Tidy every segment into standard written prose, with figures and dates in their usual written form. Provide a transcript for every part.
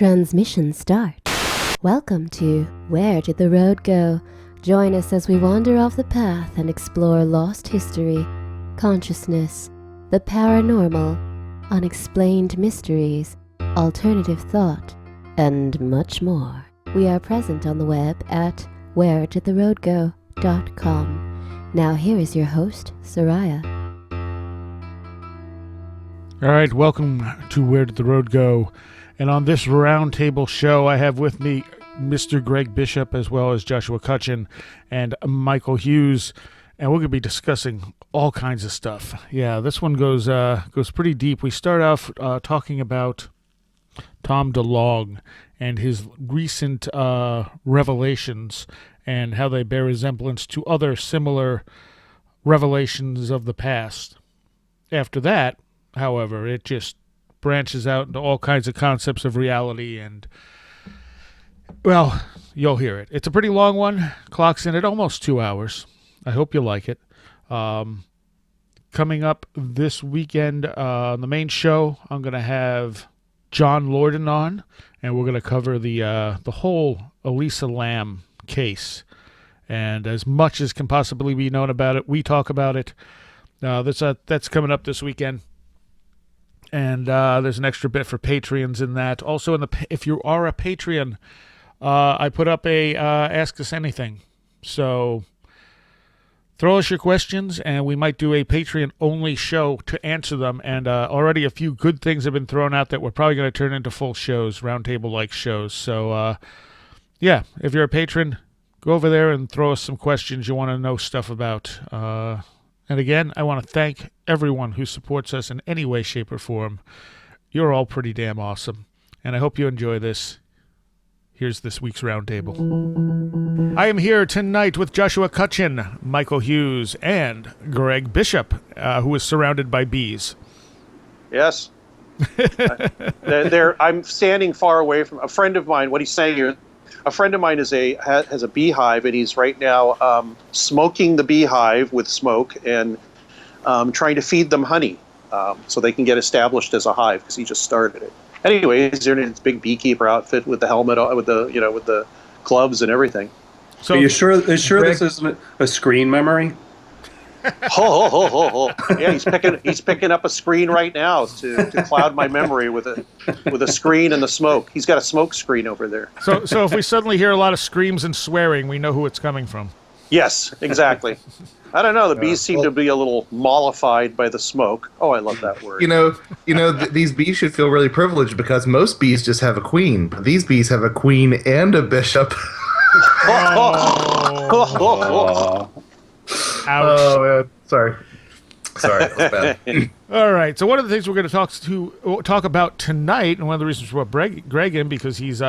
Transmission start. Welcome to Where Did the Road Go? Join us as we wander off the path and explore lost history, consciousness, the paranormal, unexplained mysteries, alternative thought, and much more. We are present on the web at wheredidtheroadgo.com. Now here is your host, Soraya. All right, welcome to Where Did the Road Go? And on this Roundtable show, I have with me Mr. Greg Bishop as well as Joshua Cutchin and Michael Hughes, and we're going to be discussing all kinds of stuff. Yeah, this one goes pretty deep. We start off talking about Tom DeLonge and his recent revelations and how they bear resemblance to other similar revelations of the past. After that, however, it just branches out into all kinds of concepts of reality, and, well, you'll hear it. It's a pretty long one. Clocks in at almost 2 hours. I hope you like it. Coming up this weekend on the main show, I'm going to have John Lorden on, and we're going to cover the whole Elisa Lam case. And as much as can possibly be known about it, we talk about it. That's coming up this weekend. And there's an extra bit for Patreons in that. Also, if you are a Patreon, I put up a Ask Us Anything. So throw us your questions, and we might do a Patreon-only show to answer them. And already a few good things have been thrown out that we're probably going to turn into full shows, roundtable-like shows. So, yeah, if you're a patron, go over there and throw us some questions you want to know stuff about. And again, I want to thank everyone who supports us in any way, shape, or form. You're all pretty damn awesome. And I hope you enjoy this. Here's this week's Roundtable. I am here tonight with Joshua Cutchin, Michael Hughes, and Greg Bishop, who is surrounded by bees. Yes. I'm standing far away from a friend of mine. What he's saying here, a friend of mine has a beehive, and he's right now smoking the beehive with smoke and trying to feed them honey so they can get established as a hive, because he just started it. Anyway, he's in his big beekeeper outfit with the helmet, with the gloves and everything. So, are you sure this isn't a screen memory? Yeah, he's picking up a screen right now to cloud my memory with a screen and the smoke. He's got a smoke screen over there. So if we suddenly hear a lot of screams and swearing, we know who it's coming from. Yes, exactly. I don't know. The bees seem to be a little mollified by the smoke. Oh, I love that word. These bees should feel really privileged, because most bees just have a queen, but these bees have a queen and a bishop. Ouch. Oh, man. Sorry, that was bad. All right. So one of the things we're going to talk about tonight, and one of the reasons we brought Greg in, because he's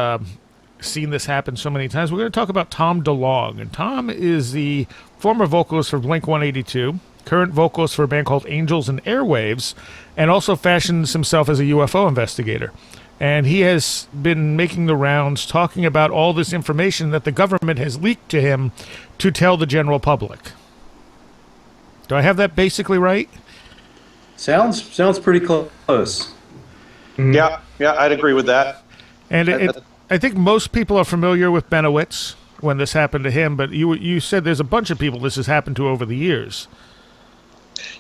seen this happen so many times, we're going to talk about Tom DeLonge. And Tom is the former vocalist for Blink-182, current vocalist for a band called Angels and Airwaves, and also fashions himself as a UFO investigator. And he has been making the rounds talking about all this information that the government has leaked to him to tell the general public. Do I have that basically right? Sounds pretty close. Yeah, I'd agree with that. And I think most people are familiar with Benowitz when this happened to him, but you said there's a bunch of people this has happened to over the years.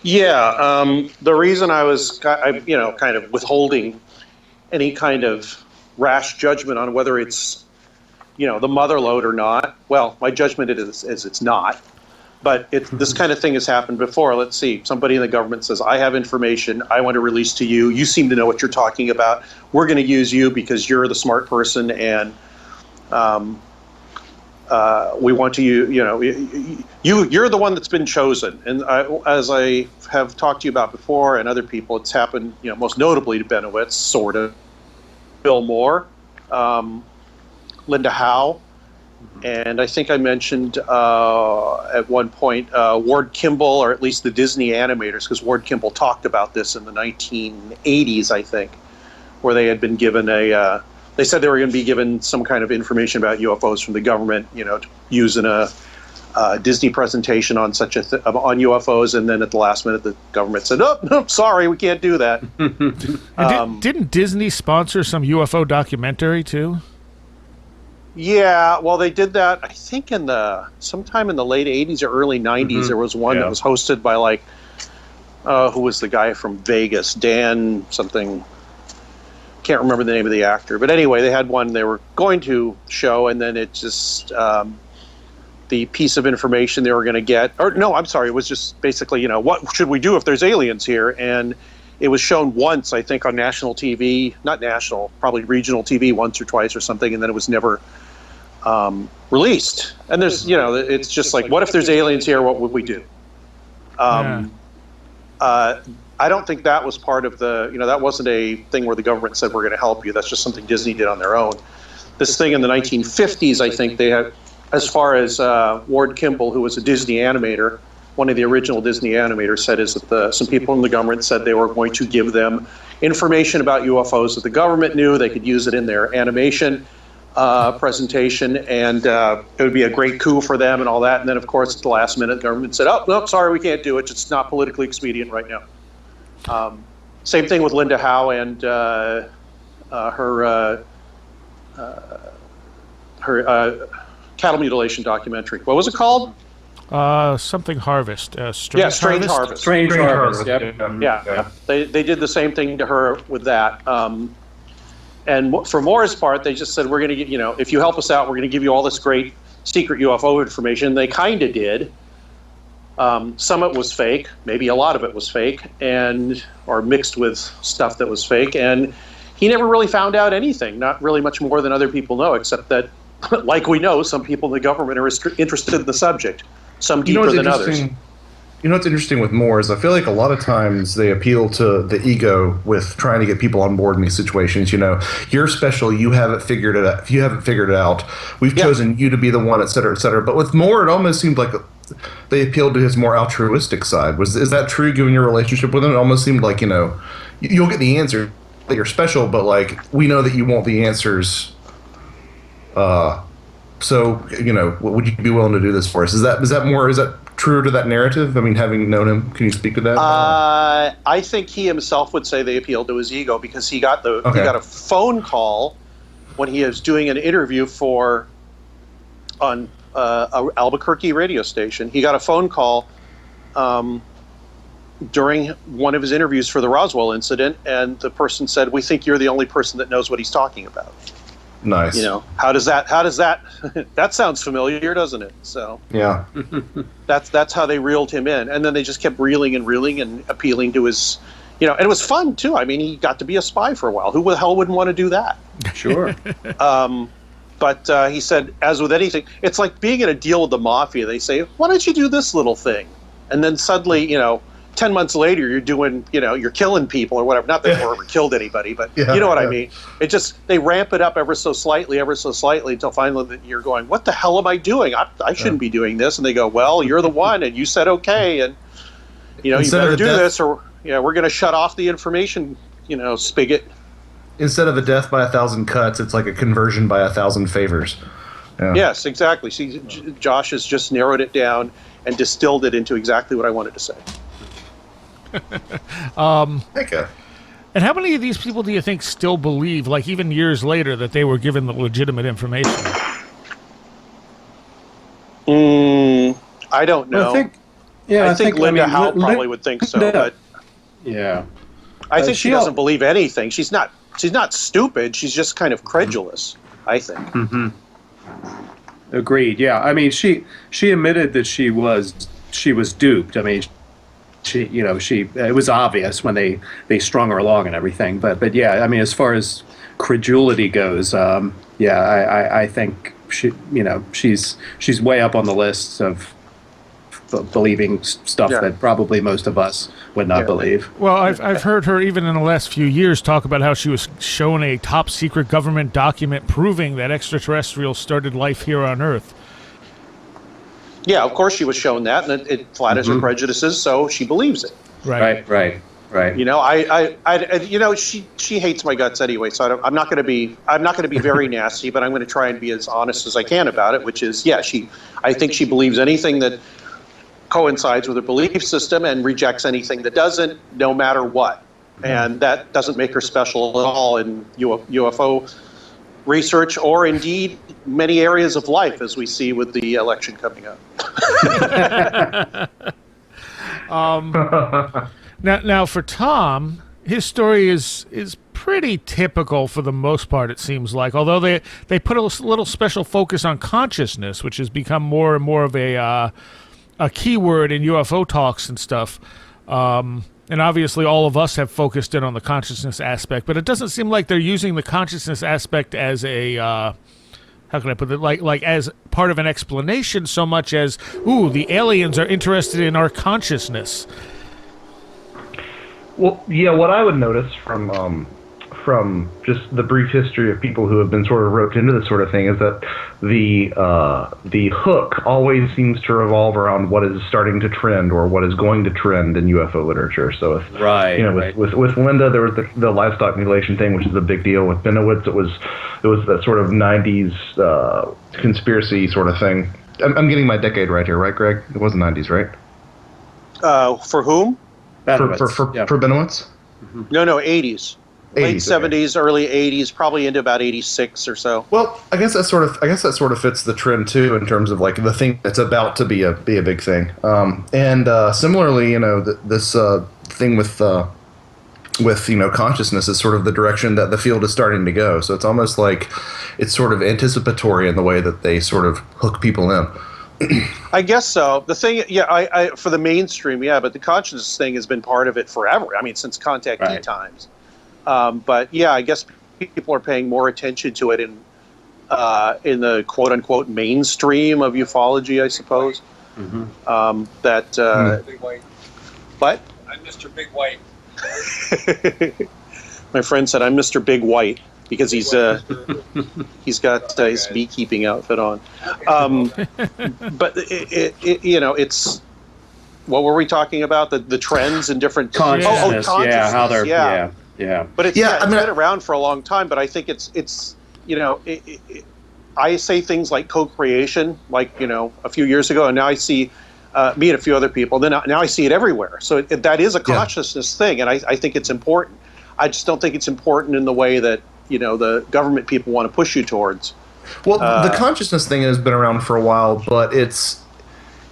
Yeah, the reason I was kind of withholding any kind of rash judgment on whether it's the mother lode or not. Well, my judgment is it's not. But this kind of thing has happened before. Let's see. Somebody in the government says, I have information I want to release to you. You seem to know what you're talking about. We're going to use you because you're the smart person, and we want to you're the one that's been chosen. And as I have talked to you about before, and other people, it's happened, most notably to Benowitz, sort of, Bill Moore, Linda Howe. And I think I mentioned at one point Ward Kimball, or at least the Disney animators, because Ward Kimball talked about this in the 1980s, I think, where they had been given they said they were going to be given some kind of information about UFOs from the government, to use in a Disney presentation on on UFOs, and then at the last minute the government said, "Oh, no, sorry, we can't do that." Didn't Disney sponsor some UFO documentary too? Yeah, well, they did that. I think sometime in the late '80s or early '90s. There was one that was hosted by who was the guy from Vegas, Dan something. Can't remember the name of the actor, but anyway, they had one they were going to show, and then it just. The piece of information they were going to get, or no, I'm sorry, it was just basically, what should we do if there's aliens here? And it was shown once, I think, on national TV, not national, probably regional TV once or twice or something, and then it was never released. And there's, it's just like, what if there's aliens here? What would we do? I don't think that was part of that wasn't a thing where the government said we're going to help you. That's just something Disney did on their own. This thing in the 1950s, I think they had. As far as Ward Kimball, who was a Disney animator, one of the original Disney animators, said is that some people in the government said they were going to give them information about UFOs that the government knew. They could use it in their animation presentation, and it would be a great coup for them and all that. And then, of course, at the last minute, the government said, "Oh, no, sorry, we can't do it. It's not politically expedient right now." Same thing with Linda Howe and her cattle mutilation documentary. What was it called? Something Harvest. Strange Harvest. Strange Harvest. Yep. Yeah. They did the same thing to her with that. And for Moore's part, they just said, we're going to if you help us out, we're going to give you all this great secret UFO information. They kind of did. Some of it was fake. Maybe a lot of it was fake, or mixed with stuff that was fake. And he never really found out anything, not really much more than other people know, except that, like we know, some people in the government are interested in the subject, some deeper than others. What's interesting with Moore is I feel like a lot of times they appeal to the ego with trying to get people on board in these situations. You're special. You haven't figured it out. If you haven't figured it out, we've chosen you to be the one, et cetera, et cetera. But with Moore, it almost seemed like they appealed to his more altruistic side. Is that true given your relationship with him? It almost seemed like, you'll get the answer that you're special, but we know that you want the answers. So, what would you be willing to do this for us? Is that true to that narrative? I mean, having known him, can you speak to that? I think he himself would say they appealed to his ego because he got a phone call when he was doing an interview on a Albuquerque radio station. He got a phone call during one of his interviews for the Roswell incident, and the person said, "We think you're the only person that knows what he's talking about." Nice. How does that that sounds familiar, doesn't it? So yeah, that's how they reeled him in, and then they just kept reeling and appealing to his, and it was fun too. I mean, he got to be a spy for a while. Who the hell wouldn't want to do that? Sure. But he said, as with anything, it's like being in a deal with the mafia. They say, "Why don't you do this little thing?" And then suddenly, 10 months later, you're doing, you're killing people or whatever. Not that they ever killed anybody, but you know what I mean? It just, they ramp it up ever so slightly until finally you're going, what the hell am I doing? I shouldn't be doing this. And they go, well, you're the one and you said okay. And, you better do this or, we're going to shut off the information, spigot. Instead of a death by 1,000 cuts, it's like a conversion by 1,000 favors. Yeah. Yes, exactly. See, Josh has just narrowed it down and distilled it into exactly what I wanted to say. Okay. And how many of these people do you think still believe, like even years later, that they were given the legitimate information? I don't know. I think Linda Howe probably would think so, but yeah, I think she doesn't believe anything. She's not stupid. She's just kind of credulous, I think. Mm-hmm. Agreed. Yeah, I mean, she admitted that she was duped. I mean, it was obvious when they strung her along and everything. But yeah, I mean, as far as credulity goes, I think she's way up on the lists of believing stuff that probably most of us would not believe. Well, I've heard her even in the last few years talk about how she was shown a top secret government document proving that extraterrestrials started life here on Earth. Yeah, of course she was shown that, and it flatters her prejudices, so she believes it. Right. Right. You know, she hates my guts anyway, so I'm not going to be very nasty, but I'm going to try and be as honest as I can about it. Which is, I think she believes anything that coincides with her belief system and rejects anything that doesn't, no matter what. And that doesn't make her special at all in UFO research, or indeed many areas of life, as we see with the election coming up. Now for Tom, his story is pretty typical for the most part, it seems like. Although they put a little special focus on consciousness, which has become more and more of a keyword in UFO talks and stuff. And obviously all of us have focused in on the consciousness aspect, but it doesn't seem like they're using the consciousness aspect as a how can I put it, like as part of an explanation so much as, ooh, the aliens are interested in our consciousness. Well, yeah, what I would notice from just the brief history of people who have been sort of roped into this sort of thing is that the hook always seems to revolve around what is starting to trend or what is going to trend in UFO literature. So if, with Linda, there was the livestock mutilation thing, which is a big deal. With Benowitz, it was that sort of 90s conspiracy sort of thing. I'm getting my decade right here, right, Greg? It was the 90s, right? For whom? For Benowitz? No, 80s. Late 70s, early 80s, probably into about 86 or so. Well, I guess that sort of fits the trend too, in terms of like the thing that's about to be a big thing. And similarly, this thing with consciousness is sort of the direction that the field is starting to go. So it's almost like it's sort of anticipatory in the way that they sort of hook people in. I guess so. The thing, I for the mainstream, but the consciousness thing has been part of it forever. I mean, since contactee times. But I guess people are paying more attention to it in the quote unquote mainstream of ufology, I suppose. Big White. What? I'm Mr. Big White. My friend said I'm Mr. Big White because he's got his beekeeping outfit on. But it's. What were we talking about? The trends in different consciousness. Consciousness. How they're Yeah. But it's been around for a long time. But I think it's I say things like co-creation, like a few years ago, and now I see me and a few other people. Then now I see it everywhere. So that is a consciousness thing, and I think it's important. I just don't think it's important in the way that the government people want to push you towards. Well, the consciousness thing has been around for a while, but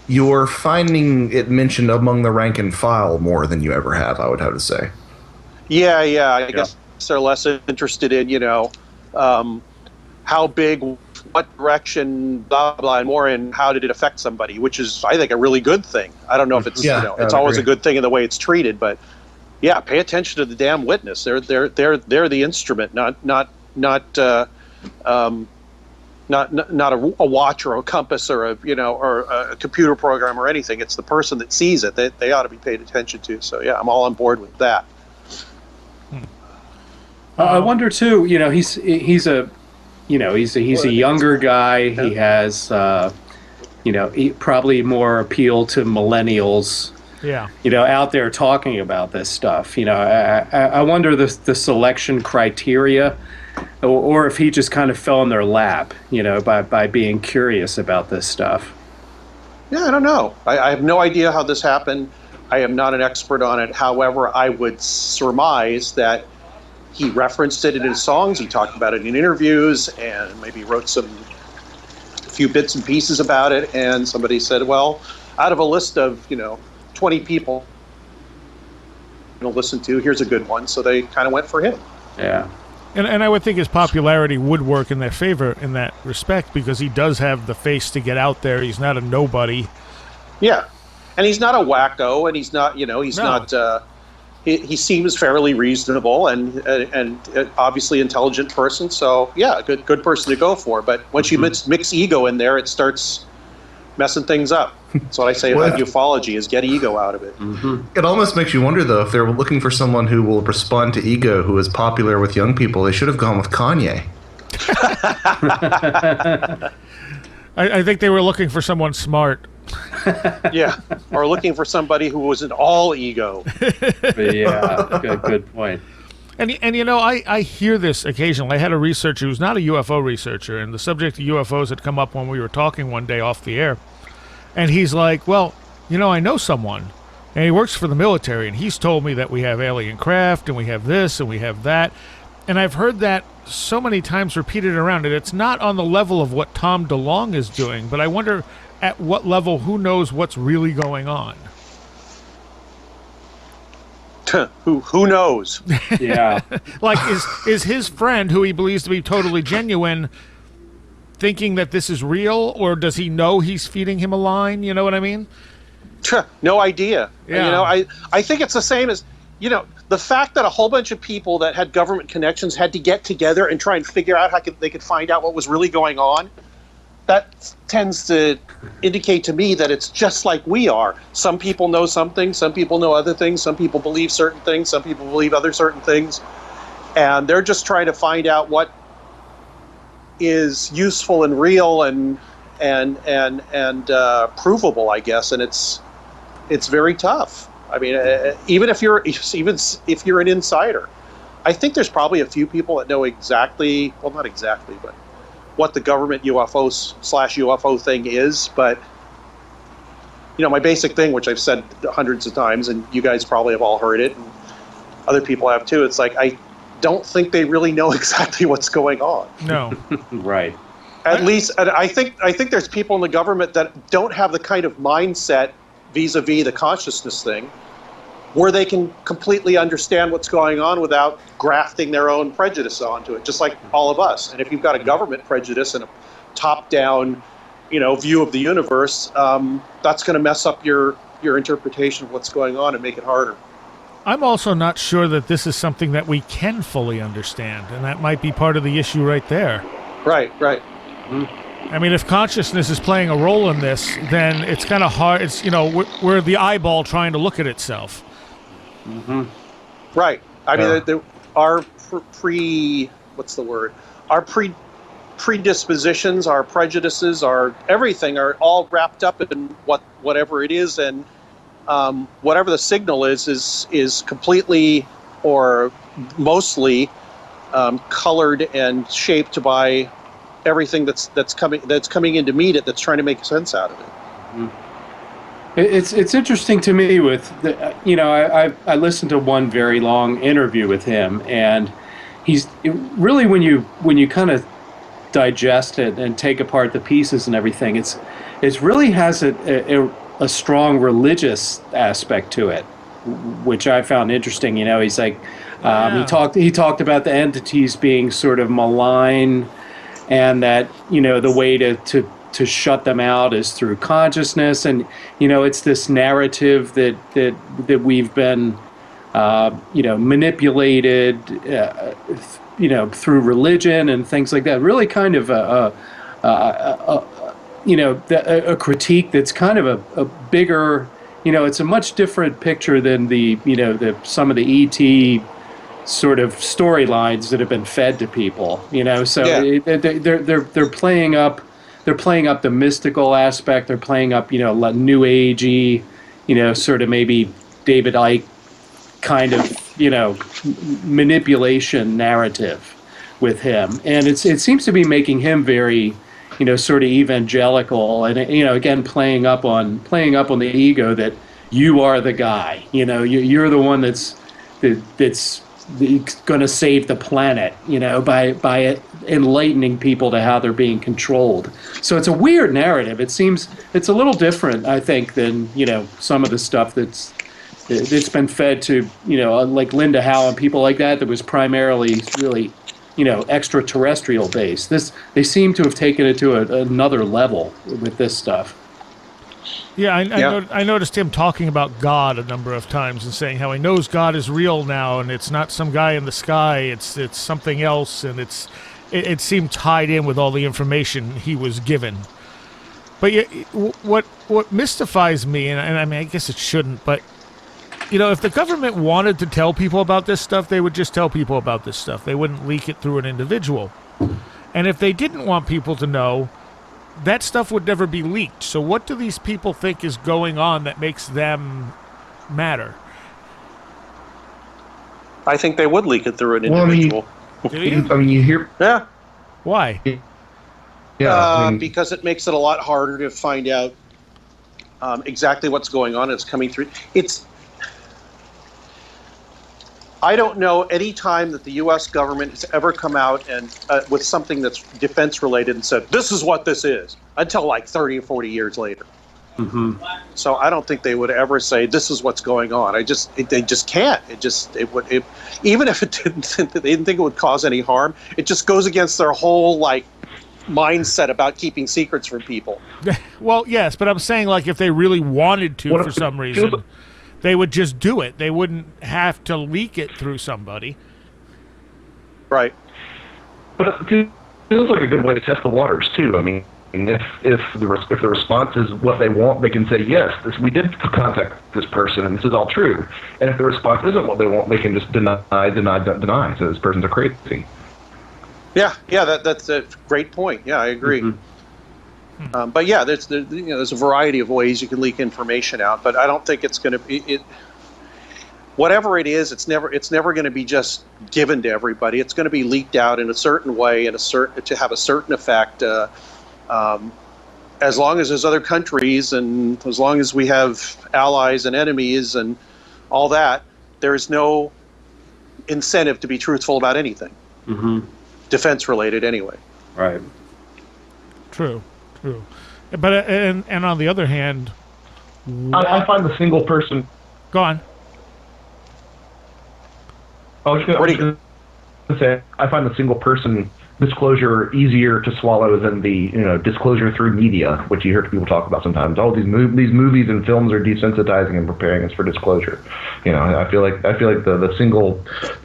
you're finding it mentioned among the rank and file more than you ever have, I would have to say. I guess they're less interested in, how big, what direction, blah, blah, and more, and how did it affect somebody, which is, I think, a really good thing. I don't know if it's, it's always a good thing in the way it's treated, but pay attention to the damn witness. They're the instrument, not a watch or a compass or a computer program or anything. It's the person that sees it that they ought to be paid attention to. So I'm all on board with that. I wonder too. He's a younger guy. He has probably more appeal to millennials. Out there talking about this stuff. I wonder the selection criteria, or if he just kind of fell in their lap. By being curious about this stuff. Yeah, I don't know. I have no idea how this happened. I am not an expert on it. However, I would surmise that he referenced it in his songs. He talked about it in interviews, and maybe wrote a few bits and pieces about it. And somebody said, well, out of a list of 20 people to listen to, here's a good one. So they kind of went for him. Yeah. And I would think his popularity would work in their favor in that respect, because he does have the face to get out there. He's not a nobody. Yeah. And he's not a wacko, and he's not, not, he seems fairly reasonable and obviously intelligent person. So good person to go for. But once you mix ego in there, it starts messing things up. That's what I say about ufology, is get ego out of it. It almost makes you wonder, though, if they're looking for someone who will respond to ego, who is popular with young people, they should have gone with Kanye. I think they were looking for someone smart. Yeah, or looking for somebody who was an all ego. Yeah, good point. And I hear this occasionally. I had a researcher who's not a UFO researcher, and the subject of UFOs had come up when we were talking one day off the air. And he's like, well, I know someone, and he works for the military, and he's told me that we have alien craft, and we have this, and we have that. And I've heard that so many times repeated around, and it's not on the level of what Tom DeLonge is doing, but I wonder at what level, who knows what's really going on? Who knows? Yeah. Like, is his friend, who he believes to be totally genuine, thinking that this is real, or does he know he's feeding him a line? You know what I mean? No idea. Yeah. I think it's the same as, the fact that a whole bunch of people that had government connections had to get together and try and figure out how they could find out what was really going on. That tends to indicate to me that it's just like we are. Some people know something, some people know other things, some people believe certain things, some people believe other certain things, and they're just trying to find out what is useful and real and provable, I guess. And it's very tough. I mean, even if you're an insider, I think there's probably a few people that know exactly, well, not exactly, but what the government UFO/UFO thing is. But my basic thing, which I've said hundreds of times, and you guys probably have all heard it, and other people have too, it's like, I don't think they really know exactly what's going on. No. Right. At least, and I think there's people in the government that don't have the kind of mindset vis-a-vis the consciousness thing where they can completely understand what's going on without grafting their own prejudice onto it, just like all of us. And if you've got a government prejudice and a top-down, view of the universe, that's going to mess up your interpretation of what's going on and make it harder. I'm also not sure that this is something that we can fully understand, and that might be part of the issue right there. Right. I mean, if consciousness is playing a role in this, then it's kind of hard. It's, we're the eyeball trying to look at itself. Mm-hmm. Right. I mean, our predispositions, our prejudices, our everything are all wrapped up in whatever it is, and whatever the signal is completely or mostly colored and shaped by everything that's coming in to meet it, that's trying to make sense out of it. Mm-hmm. It's interesting to me with I listened to one very long interview with him, and he's really, when you kind of digest it and take apart the pieces and everything, it really has a strong religious aspect to it, which I found interesting. He's like, he talked about the entities being sort of malign, and that the way to shut them out is through consciousness, and it's this narrative that we've been manipulated through religion and things like that. Really kind of a critique that's kind of a bigger, it's a much different picture than the some of the ET sort of storylines that have been fed to people, so yeah. They're playing up the mystical aspect. They're playing up, new agey, sort of maybe David Icke kind of, manipulation narrative with him. And it seems to be making him very, sort of evangelical, and, again, playing up on the ego that you are the guy, you're the one that's going to save the planet, by enlightening people to how they're being controlled. So it's a weird narrative. It seems it's a little different, I think, than some of the stuff that's been fed to like Linda Howe and people like that was primarily really extraterrestrial based. They seem to have taken it to another level with this stuff. Yeah, I noticed him talking about God a number of times and saying how he knows God is real now, and it's not some guy in the sky, it's something else, and it seemed tied in with all the information he was given. But what mystifies me, and I mean, I guess it shouldn't, but if the government wanted to tell people about this stuff, they would just tell people about this stuff. They wouldn't leak it through an individual. And if they didn't want people to know, that stuff would never be leaked. So what do these people think is going on that makes them matter? I think they would leak it through an individual. Do you? I mean, you hear. Yeah. Why? Yeah. Because it makes it a lot harder to find out exactly what's going on. It's coming through. I don't know any time that the U.S. government has ever come out and with something that's defense related and said, this is what this is, until like 30 or 40 years later. Mm-hmm. So I don't think they would ever say this is what's going on. They just can't. Even if they didn't think it would cause any harm, it just goes against their whole like mindset about keeping secrets from people. Well, yes, but I'm saying like if they really wanted to for some reason, they would just do it. They wouldn't have to leak it through somebody. Right. But it feels like a good way to test the waters too. I mean, if the response is what they want, they can say yes, we did contact this person, and this is all true. And if the response isn't what they want, they can just deny. So this person's a crazy. Yeah, that's a great point. Yeah, I agree. Mm-hmm. But yeah, there's a variety of ways you can leak information out, but I don't think it's going to be whatever it is. It's never going to be just given to everybody. It's going to be leaked out in a certain way and to have a certain effect. As long as there's other countries and as long as we have allies and enemies and all that, there is no incentive to be truthful about anything. Mm-hmm. Defense related anyway. Right. True. But and on the other hand, I find the single person. Go on. I was going to say I find the single person disclosure easier to swallow than the disclosure through media, which you hear people talk about sometimes. Oh, these movies and films are desensitizing and preparing us for disclosure. I feel like the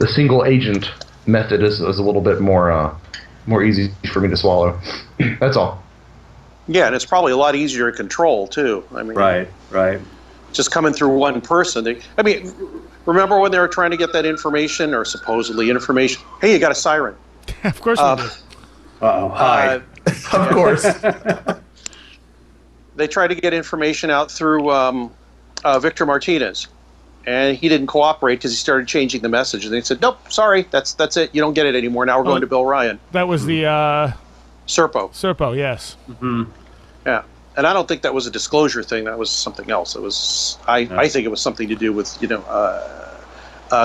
single agent method is a little bit more easy for me to swallow. That's all. Yeah, and it's probably a lot easier to control too. I mean, Right. just coming through one person. Remember when they were trying to get that information or supposedly information? Hey, you got a siren. Of course we do. Uh-oh. Hi. Of course. They tried to get information out through Victor Martinez, and he didn't cooperate because he started changing the message. And they said, "Nope, sorry, that's it. You don't get it anymore. Now we're going to Bill Ryan." That was the Serpo. Yes. Mm-hmm. Yeah, and I don't think that was a disclosure thing. That was something else. It was. I think it was something to do with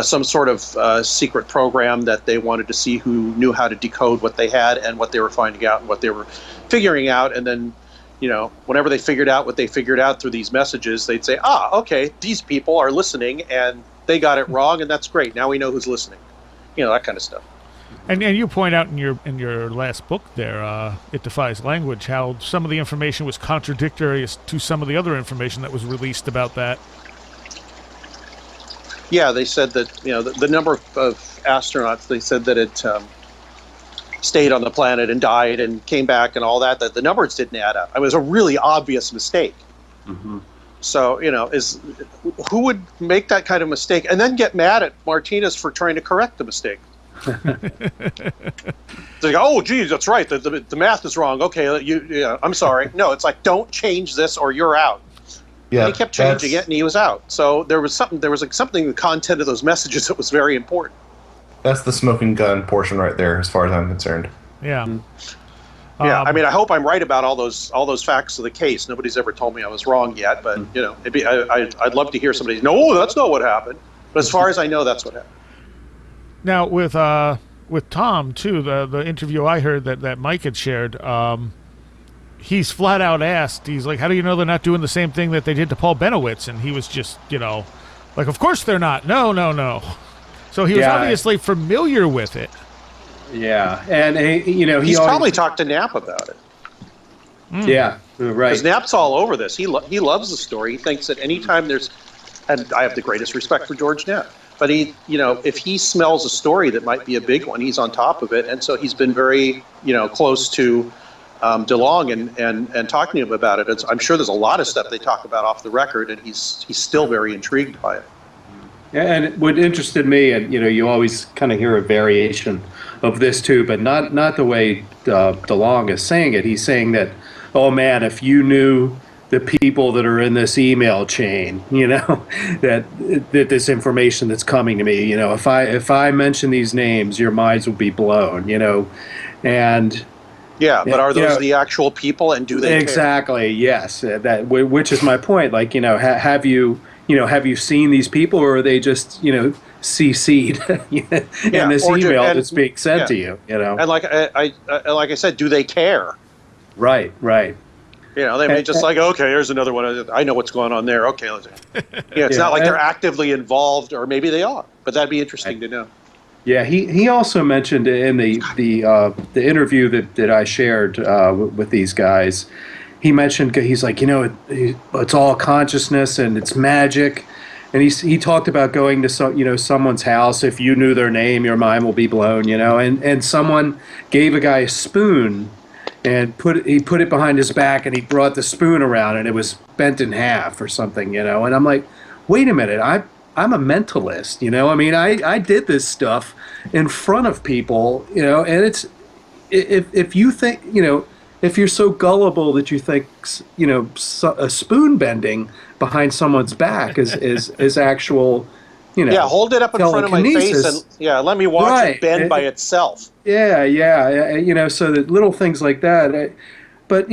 some sort of secret program that they wanted to see who knew how to decode what they had and what they were finding out and what they were figuring out. And then, whenever they figured out what they figured out through these messages, they'd say, okay, these people are listening and they got it wrong, and that's great. Now we know who's listening. That kind of stuff. And you point out in your last book there, It Defies Language, how some of the information was contradictory to some of the other information that was released about that. Yeah, they said that the number of astronauts. They said that it stayed on the planet and died and came back and all that. That the numbers didn't add up. It was a really obvious mistake. Mm-hmm. So who would make that kind of mistake and then get mad at Martinez for trying to correct the mistake? It's like, oh, geez, that's right. The math is wrong. Okay, I'm sorry. No, it's like, don't change this or you're out. Yeah, and he kept changing it, and he was out. So there was something in the content of those messages that was very important. That's the smoking gun portion right there, as far as I'm concerned. Yeah. Yeah, I hope I'm right about all those facts of the case. Nobody's ever told me I was wrong yet, but I'd love to hear somebody. No, that's not what happened. But as far as I know, that's what happened. Now with Tom too, the interview I heard that Mike had shared, he's flat out asked. He's like, "How do you know they're not doing the same thing that they did to Paul Benowitz?" And he was just, like, "Of course they're not. No." So he was obviously familiar with it. Yeah, and he's probably talked to Knapp about it. Yeah, right. Because Knapp's all over this. He loves the story. He thinks that anytime there's, and I have the greatest respect for George Knapp, but if he smells a story that might be a big one, he's on top of it, and so he's been very, close to DeLong and talking to him about it. I'm sure there's a lot of stuff they talk about off the record, and he's still very intrigued by it. Yeah, and what interested me, and you always kind of hear a variation of this too, but not the way DeLong is saying it. He's saying that oh man, if you knew the people that are in this email chain, that this information that's coming to me, if I mention these names, your minds will be blown, and yeah, but are those the actual people, and do they exactly care? Yes, which is my point. Like, have you seen these people, or are they just CC'd in this email that's being sent to you? And like I said, do they care? Right. They may just okay, here's another one. I know what's going on there. Okay, let's. It's not like they're actively involved, or maybe they are, but that'd be interesting to know. Yeah, he also mentioned in the interview that I shared with these guys. He mentioned, he's like, it's all consciousness and it's magic, and he talked about going to someone's house. If you knew their name, your mind will be blown. And someone gave a guy a spoon. And he put it behind his back, and he brought the spoon around, and it was bent in half or something, And I'm like, wait a minute, I'm a mentalist, I mean, I did this stuff in front of people, and it's if you think, if you're so gullible that you think, a spoon bending behind someone's back is actual. Hold it up in front of my face and let me watch it bend by itself. Yeah, so that little things like that. But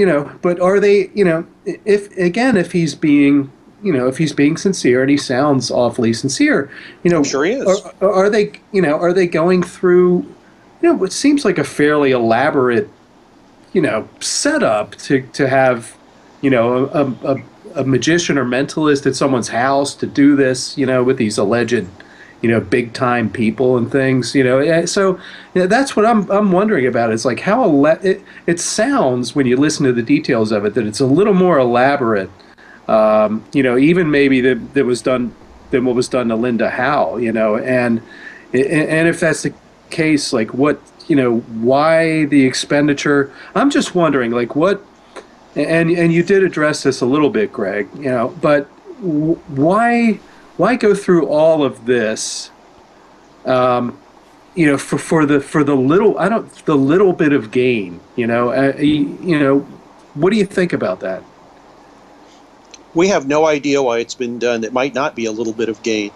are they, if he's being, if he's being sincere, and he sounds awfully sincere, I'm sure he is. Are they going through, what seems like a fairly elaborate, setup to have, a magician or mentalist at someone's house to do this, with these alleged, big time people and things, So that's what I'm wondering about. It's like how it sounds when you listen to the details of it that it's a little more elaborate, even maybe that was done than what was done to Linda Howe, and if that's the case, like what, why the expenditure? I'm just wondering, like what. And you did address this a little bit, Greg, but why go through all of this, for the little bit of gain, what do you think about that? We have no idea why it's been done. It might not be a little bit of gain.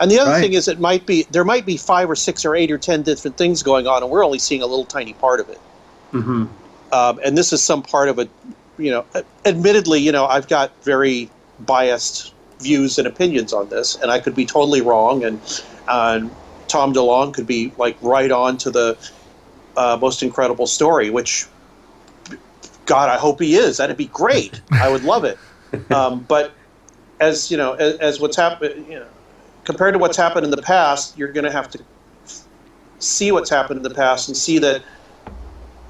And the other thing is, there might be 5 or 6 or 8 or 10 different things going on, and we're only seeing a little tiny part of it. Mm-hmm. And this is some part of it. Admittedly, I've got very biased views and opinions on this, and I could be totally wrong, and Tom DeLonge could be like right on to the most incredible story, which, God, I hope he is. That'd be great. I would love it. But as what's happened, compared to what's happened in the past, you're going to have to see what's happened in the past and see that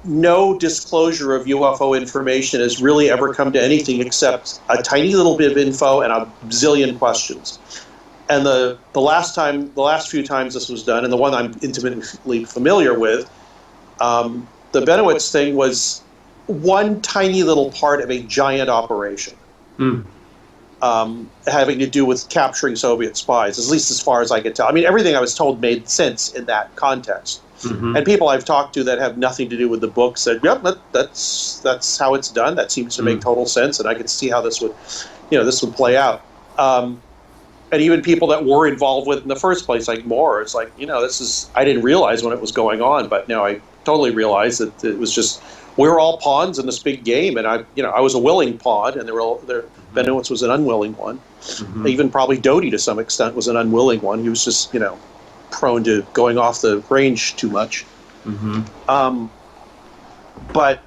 no disclosure of UFO information has really ever come to anything except a tiny little bit of info and a zillion questions. And the last few times this was done, and the one I'm intimately familiar with, the Benowitz thing was one tiny little part of a giant operation, having to do with capturing Soviet spies, at least as far as I could tell. I mean, everything I was told made sense in that context. Mm-hmm. And people I've talked to that have nothing to do with the book said, "Yep, that's how it's done. That seems to make total sense, and I could see how this would play out." And even people that were involved with it in the first place, like Moore, it's like, I didn't realize when it was going on, but now I totally realize that it was just we were all pawns in this big game, and I was a willing pawn, and Benowitz was an unwilling one. Mm-hmm. Even probably Doty to some extent was an unwilling one. He was just prone to going off the range too much. Mm-hmm. But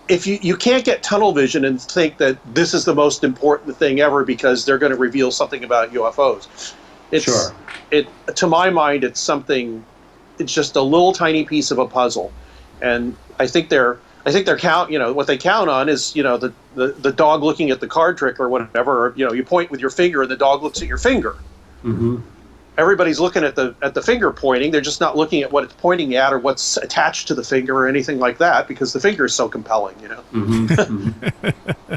if you can't get tunnel vision and think that this is the most important thing ever because they're going to reveal something about UFOs, to my mind, it's just a little tiny piece of a puzzle, and I think they're what they count on is the dog looking at the card trick or whatever. Or, you point with your finger and the dog looks at your finger. Mm-hmm. Everybody's looking at the finger pointing. They're just not looking at what it's pointing at or what's attached to the finger or anything like that because the finger is so compelling, Mm-hmm. Mm-hmm.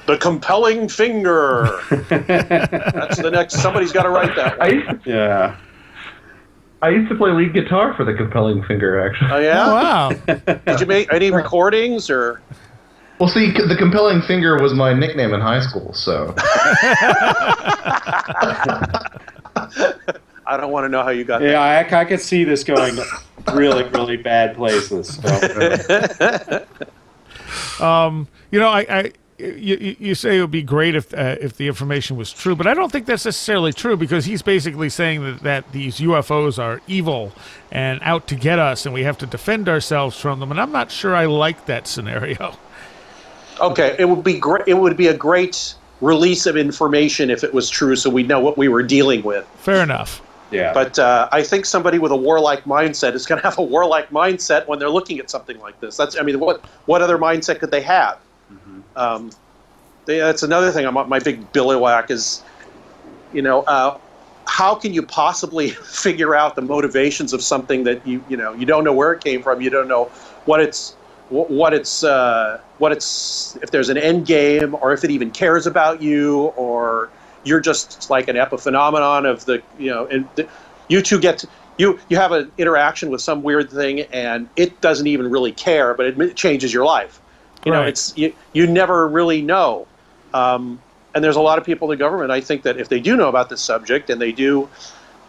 The compelling finger. That's the next. Somebody's got to write that one. Yeah. I used to play lead guitar for the Compelling Finger, actually. Oh yeah. Oh, wow. Did you make any recordings or? Well, see, the Compelling Finger was my nickname in high school, so. I don't want to know how you got Yeah, I could see this going really, really bad places. So. You say it would be great if the information was true, but I don't think that's necessarily true, because he's basically saying that these UFOs are evil and out to get us, and we have to defend ourselves from them. And I'm not sure I like that scenario. Okay, it would be great. It would be a great release of information if it was true, so we know what we were dealing with. Fair enough. Yeah. But I think somebody with a warlike mindset is going to have a warlike mindset when they're looking at something like this. What other mindset could they have? Mm-hmm. That's another thing. My big billywhack is, how can you possibly figure out the motivations of something that you don't know where it came from, you don't know what it's if there's an end game, or if it even cares about you, or you're just like an epiphenomenon of you two you have an interaction with some weird thing and it doesn't even really care, but it changes your life. You never really know. And there's a lot of people in the government, I think, that if they do know about this subject and they do,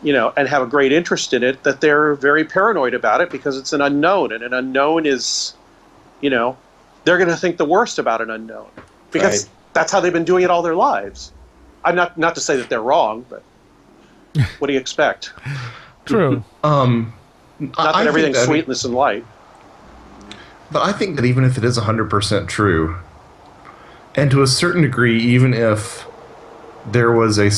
and have a great interest in it, that they're very paranoid about it because it's an unknown, and an unknown is, they're going to think the worst about an unknown because that's how they've been doing it all their lives. I'm not to say that they're wrong, but what do you expect? True. Not that everything's sweetness and light. But I think that even if it is 100% true, and to a certain degree, even if there was a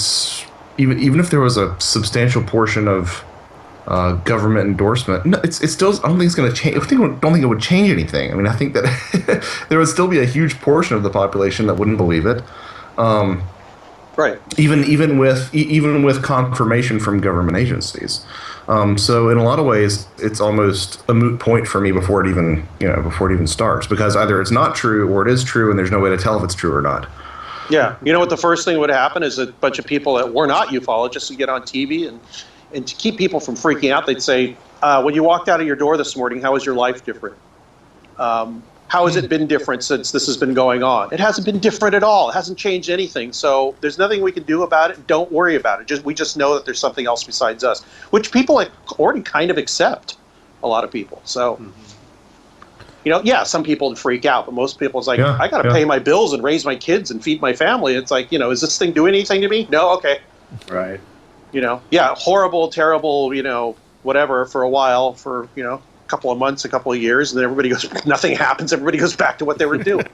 substantial portion of government endorsement, no, it's still. I don't think it's going to change. I don't think it would change anything. I mean, I think that there would still be a huge portion of the population that wouldn't believe it. Right. Even with confirmation from government agencies. So in a lot of ways, it's almost a moot point for me before it even starts, because either it's not true or it is true, and there's no way to tell if it's true or not. Yeah. You know what the first thing would happen is a bunch of people that were not ufologists would get on TV, and to keep people from freaking out, they'd say, when you walked out of your door this morning, how was your life different? How has it been different since this has been going on? It hasn't been different at all. It hasn't changed anything. So there's nothing we can do about it. Don't worry about it. We just know that there's something else besides us, which people already kind of accept, a lot of people. So, some people would freak out, but most people, it's like, I got to pay my bills and raise my kids and feed my family. It's like, is this thing doing anything to me? No? Okay. Right. Horrible, terrible, whatever for a while, for, couple of months, a couple of years, and then everybody goes, nothing happens. Everybody goes back to what they were doing.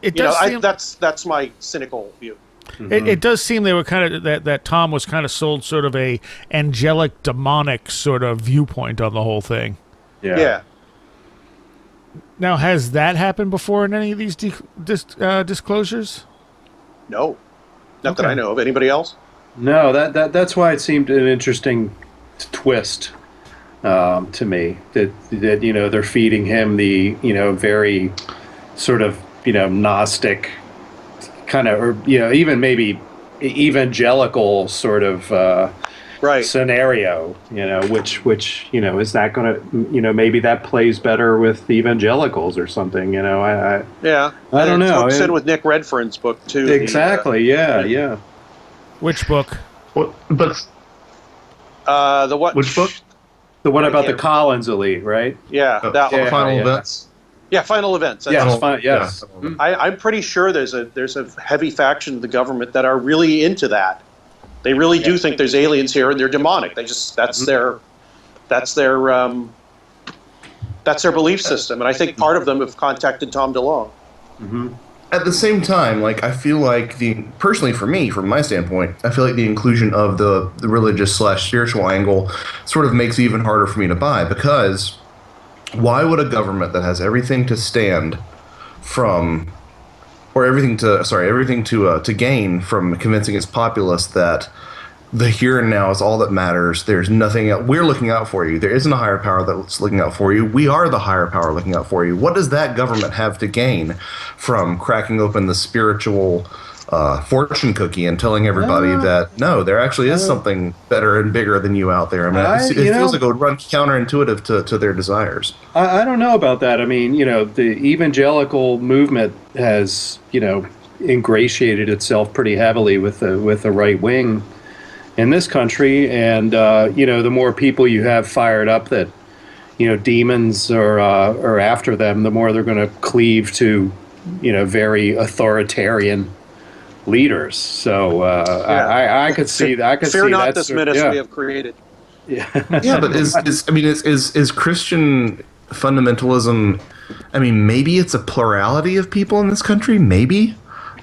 That's my cynical view. It does seem they were kind of that Tom was kind of sold sort of a angelic, demonic sort of viewpoint on the whole thing. Yeah. Now, has that happened before in any of these disclosures? No, not that I know of. Anybody else? No, that's why it seemed an interesting twist. To me, that they're feeding him the very sort of Gnostic kind of, or even maybe evangelical sort of scenario, which is that going to maybe that plays better with the evangelicals or something, I don't know. It in with Nick Redfern's book too. Exactly. Yeah. Which book? But the what? Which book? The one about the Collins elite, right? Yeah, that one. Final Events. Yeah, Final Events. Yes. I'm pretty sure there's a heavy faction of the government that are really into that. They really do think there's aliens here and they're demonic. They just that's their belief system, and I think part of them have contacted Tom DeLonge. Mm-hmm. At the same time, I feel like personally for me, from my standpoint, I feel like the inclusion of the religious/spiritual angle sort of makes it even harder for me to buy, because why would a government that has everything to stand from, or everything to gain from convincing its populace that the here and now is all that matters, there's nothing else, we're looking out for you, there isn't a higher power that's looking out for you, we are the higher power looking out for you, what does that government have to gain from cracking open the spiritual fortune cookie and telling everybody that no, there actually is something better and bigger than you out there. I mean, it feels like it would run counterintuitive to their desires. I don't know about that. I mean, the evangelical movement has, ingratiated itself pretty heavily with the right wing in this country, and the more people you have fired up that demons are after them, the more they're going to cleave to very authoritarian leaders. So I could see that. I could Fear see not that this menace we have created. Yeah, yeah, but is Christian fundamentalism? I mean, maybe it's a plurality of people in this country, maybe,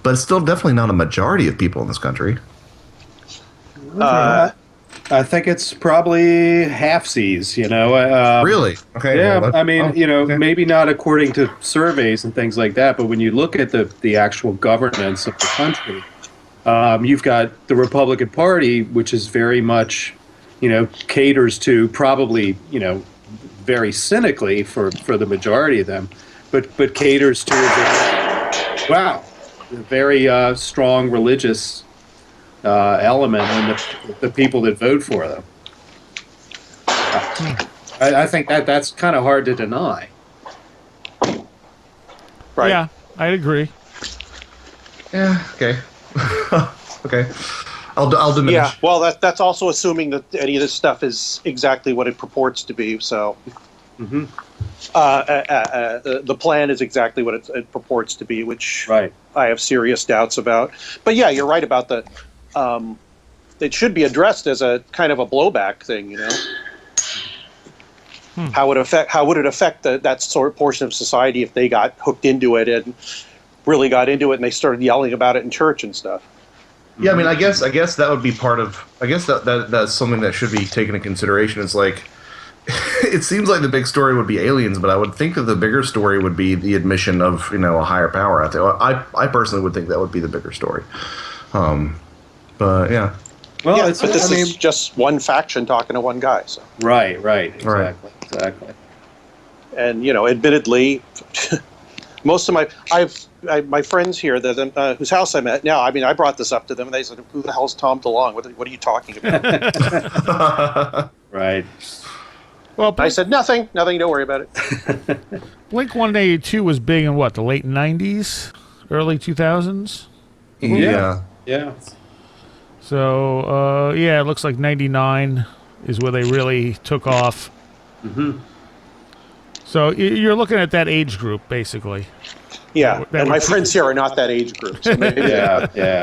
but it's still definitely not a majority of people in this country. I think it's probably halfsies, Really? Okay. Yeah, well, I mean, okay. maybe not according to surveys and things like that, but when you look at the actual governance of the country, you've got the Republican Party, which is very much, caters to probably, very cynically for the majority of them, but caters to a very strong religious element in the people that vote for them. I think that's kind of hard to deny. Right. Yeah, I agree. Yeah. Okay. Okay. I'll diminish. Yeah. Well, that's also assuming that any of this stuff is exactly what it purports to be. So, the plan is exactly what it purports to be, which I have serious doubts about. But yeah, you're right about the. It should be addressed as a kind of a blowback thing, How would it affect that sort of portion of society if they got hooked into it and really got into it and they started yelling about it in church and stuff? Yeah, I mean, I guess that would be part of. I guess that's something that should be taken into consideration. It's like, it seems like the big story would be aliens, but I would think that the bigger story would be the admission of a higher power out there. I personally would think that would be the bigger story. But yeah. Well, yeah, but this is just one faction talking to one guy. So. Right, exactly. And admittedly, most of my friends here, whose house I'm at now, I mean, I brought this up to them, and they said, "Who the hell's Tom DeLonge? What are you talking about?" Right. Well, I said, "Nothing. Don't worry about it." Blink 182 was big in the late 90s, early 2000s. Yeah. So, it looks like 99 is where they really took off. So you're looking at that age group, basically. Yeah, and my friends here are not that age group. So maybe,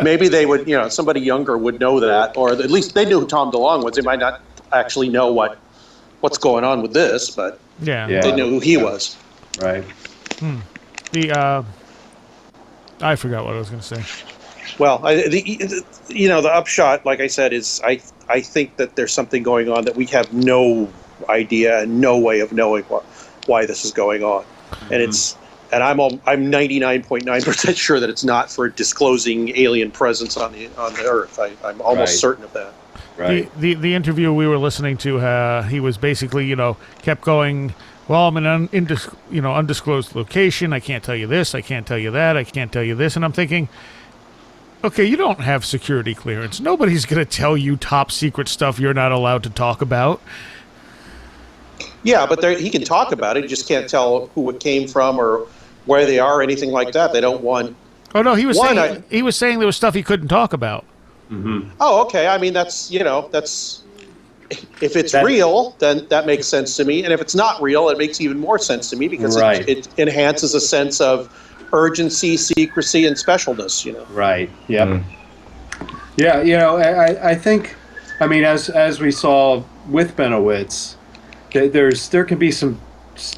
maybe they would, somebody younger would know that, or at least they knew who Tom DeLonge was. They might not actually know what's going on with this, but they knew who he was. Right. I forgot what I was going to say. Well, the upshot, like I said, is I think that there's something going on that we have no idea and no way of knowing why this is going on, and I'm 99.9% sure that it's not for disclosing alien presence on the Earth. I'm almost certain of that. Right. The interview we were listening to, he was basically kept going. Well, I'm in an undisclosed location. I can't tell you this. I can't tell you that. I can't tell you this. And I'm thinking, okay, you don't have security clearance. Nobody's going to tell you top secret stuff you're not allowed to talk about. Yeah, but he can talk about it. He just can't tell who it came from or where they are or anything like that. They don't want... Oh, no, he was saying there was stuff he couldn't talk about. Oh, okay. I mean, that's... If it's real, then that makes sense to me. And if it's not real, it makes even more sense to me because it enhances a sense of urgency, secrecy, and specialness, Right. Yep. Yeah, I think, I mean, as we saw with Benowitz, there can be some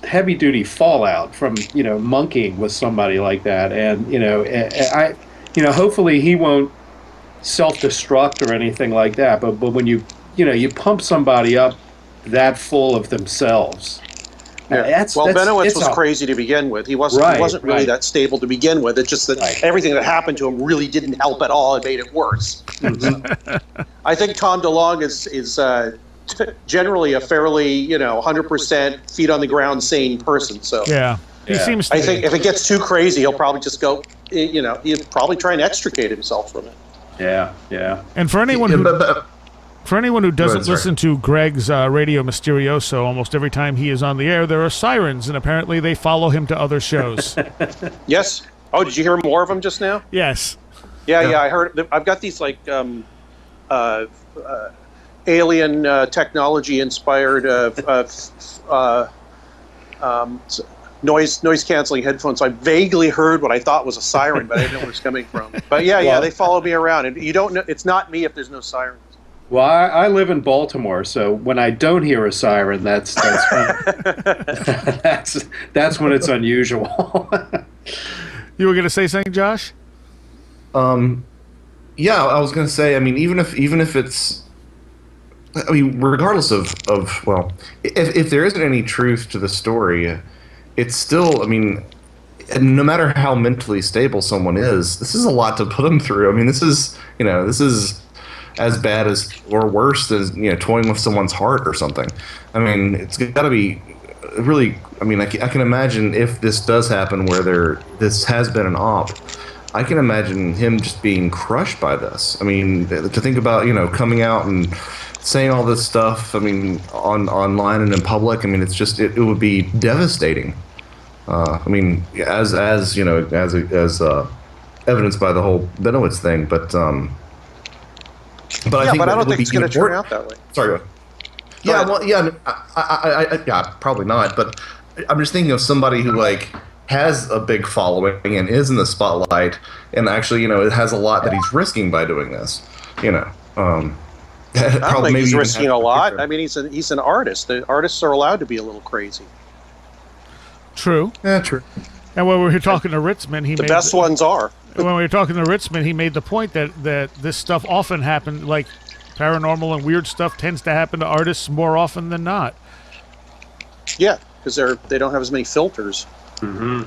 heavy duty fallout from monkeying with somebody like that, and hopefully he won't self-destruct or anything like that. But when you pump somebody up that full of themselves. Benowitz was crazy to begin with. He wasn't really that stable to begin with. It's just that everything that happened to him really didn't help at all and made it worse. I think Tom DeLonge is generally a fairly 100% feet on the ground sane person. So he seems. I think if it gets too crazy, he'll probably just go he'd probably try and extricate himself from it. Yeah, yeah. And for anyone who doesn't listen to Greg's Radio Mysterioso, almost every time he is on the air, there are sirens, and apparently they follow him to other shows. Yes. Oh, did you hear more of them just now? Yes. Yeah. I heard. I've got these like alien technology inspired noise canceling headphones. I vaguely heard what I thought was a siren, but I didn't know where it's coming from. But yeah, they follow me around, and you don't know. It's not me if there's no sirens. Well, I live in Baltimore, so when I don't hear a siren, that's that's when it's unusual. You were going to say something, Josh? Yeah, I was going to say. I mean, even if it's, I mean, regardless of well, if there isn't any truth to the story, it's still. I mean, no matter how mentally stable someone is, this is a lot to put them through. I mean, this is as bad as or worse than toying with someone's heart or something. I mean, it's got to be really. I mean, I can imagine if this does happen where this has been an op. I can imagine him just being crushed by this. I mean, to think about coming out and saying all this stuff. I mean, online and in public. I mean, it's just it would be devastating. I mean, as evidenced by the whole Benowitz thing, but I think I don't think it's going to turn out that way. Sorry, go ahead. Yeah, well, yeah, I probably not. But I'm just thinking of somebody who has a big following and is in the spotlight, and actually, it has a lot that he's risking by doing this. I don't think he's risking a lot. I mean, he's an artist. The artists are allowed to be a little crazy. True. Yeah, true. And when we were talking to Ritzman, the best ones are. When we were talking to Ritzman, he made the point that this stuff often happened, like paranormal and weird stuff tends to happen to artists more often than not. Yeah, because they don't have as many filters. Mm-hmm.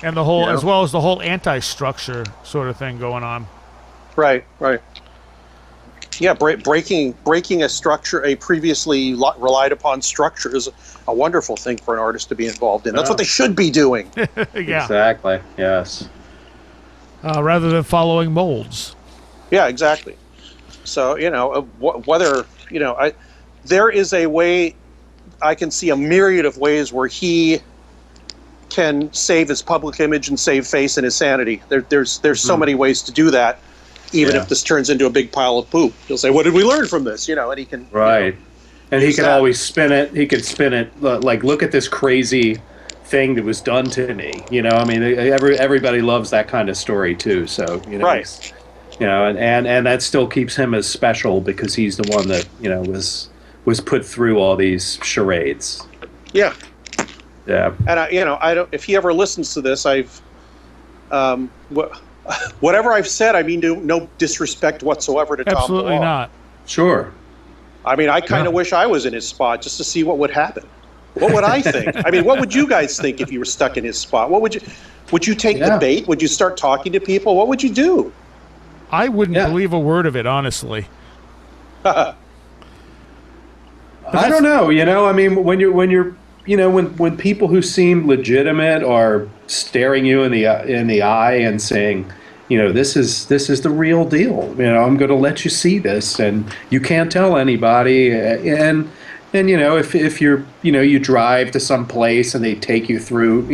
And the whole, as well as the whole anti-structure sort of thing going on. Right. Yeah, breaking a structure, a previously relied upon structure, is a wonderful thing for an artist to be involved in. That's what they should be doing. Yeah. Exactly. Yes. Rather than following molds. Yeah, exactly. So whether there is a way. I can see a myriad of ways where he can save his public image and save face and his sanity. There's so many ways to do that. Even if this turns into a big pile of poop, he'll say, "What did we learn from this?" And he can and he can always spin it. He can spin it like, "Look at this crazy thing that was done to me." I mean, everybody loves that kind of story too. So right. And that still keeps him as special because he's the one that was put through all these charades. Yeah. Yeah. And I don't. If he ever listens to this, whatever I've said, I mean no disrespect whatsoever to Tom DeLonge. Absolutely not. Sure. I mean, I kind of wish I was in his spot just to see what would happen. What would I think? I mean, what would you guys think if you were stuck in his spot? What would you take the bait? Would you start talking to people? What would you do? I wouldn't believe a word of it, honestly. I don't know. I mean, when people who seem legitimate are staring you in the eye and saying, this is the real deal. I'm going to let you see this, and you can't tell anybody. And if you're you drive to some place and they take you through,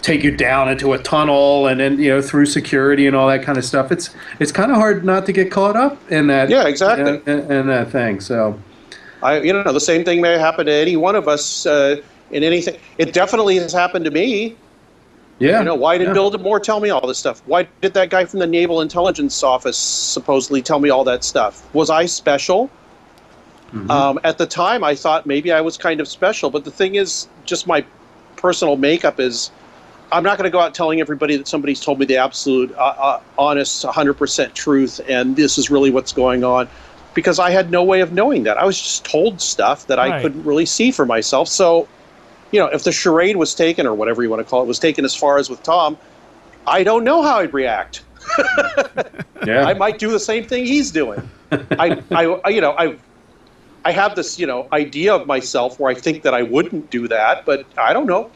take you down into a tunnel and then through security and all that kind of stuff. It's kind of hard not to get caught up in that. Yeah, exactly. In that thing. So. The same thing may happen to any one of us in anything. It definitely has happened to me. Yeah. Why did Bill DeMore tell me all this stuff? Why did that guy from the Naval Intelligence Office supposedly tell me all that stuff? Was I special? Mm-hmm. At the time, I thought maybe I was kind of special. But the thing is, just my personal makeup is, I'm not going to go out telling everybody that somebody's told me the absolute, honest, 100% truth, and this is really what's going on. Because I had no way of knowing that. I was just told stuff that I couldn't really see for myself. So, if the charade was taken, or whatever you want to call it, was taken as far as with Tom, I don't know how I'd react. Yeah. I might do the same thing he's doing. I have this, idea of myself where I think that I wouldn't do that, but I don't know.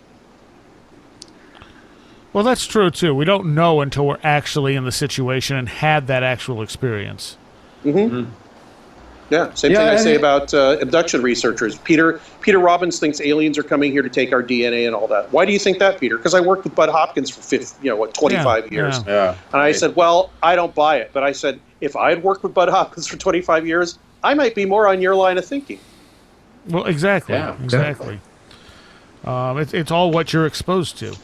Well, that's true, too. We don't know until we're actually in the situation and had that actual experience. Mm-hmm. Yeah, same thing I say about abduction researchers. Peter Robbins thinks aliens are coming here to take our DNA and all that. Why do you think that, Peter? Because I worked with Bud Hopkins for 25 years. Yeah. And I said, well, I don't buy it. But I said, if I had worked with Bud Hopkins for 25 years, I might be more on your line of thinking. Well, exactly. Yeah. Exactly. It's all what you're exposed to.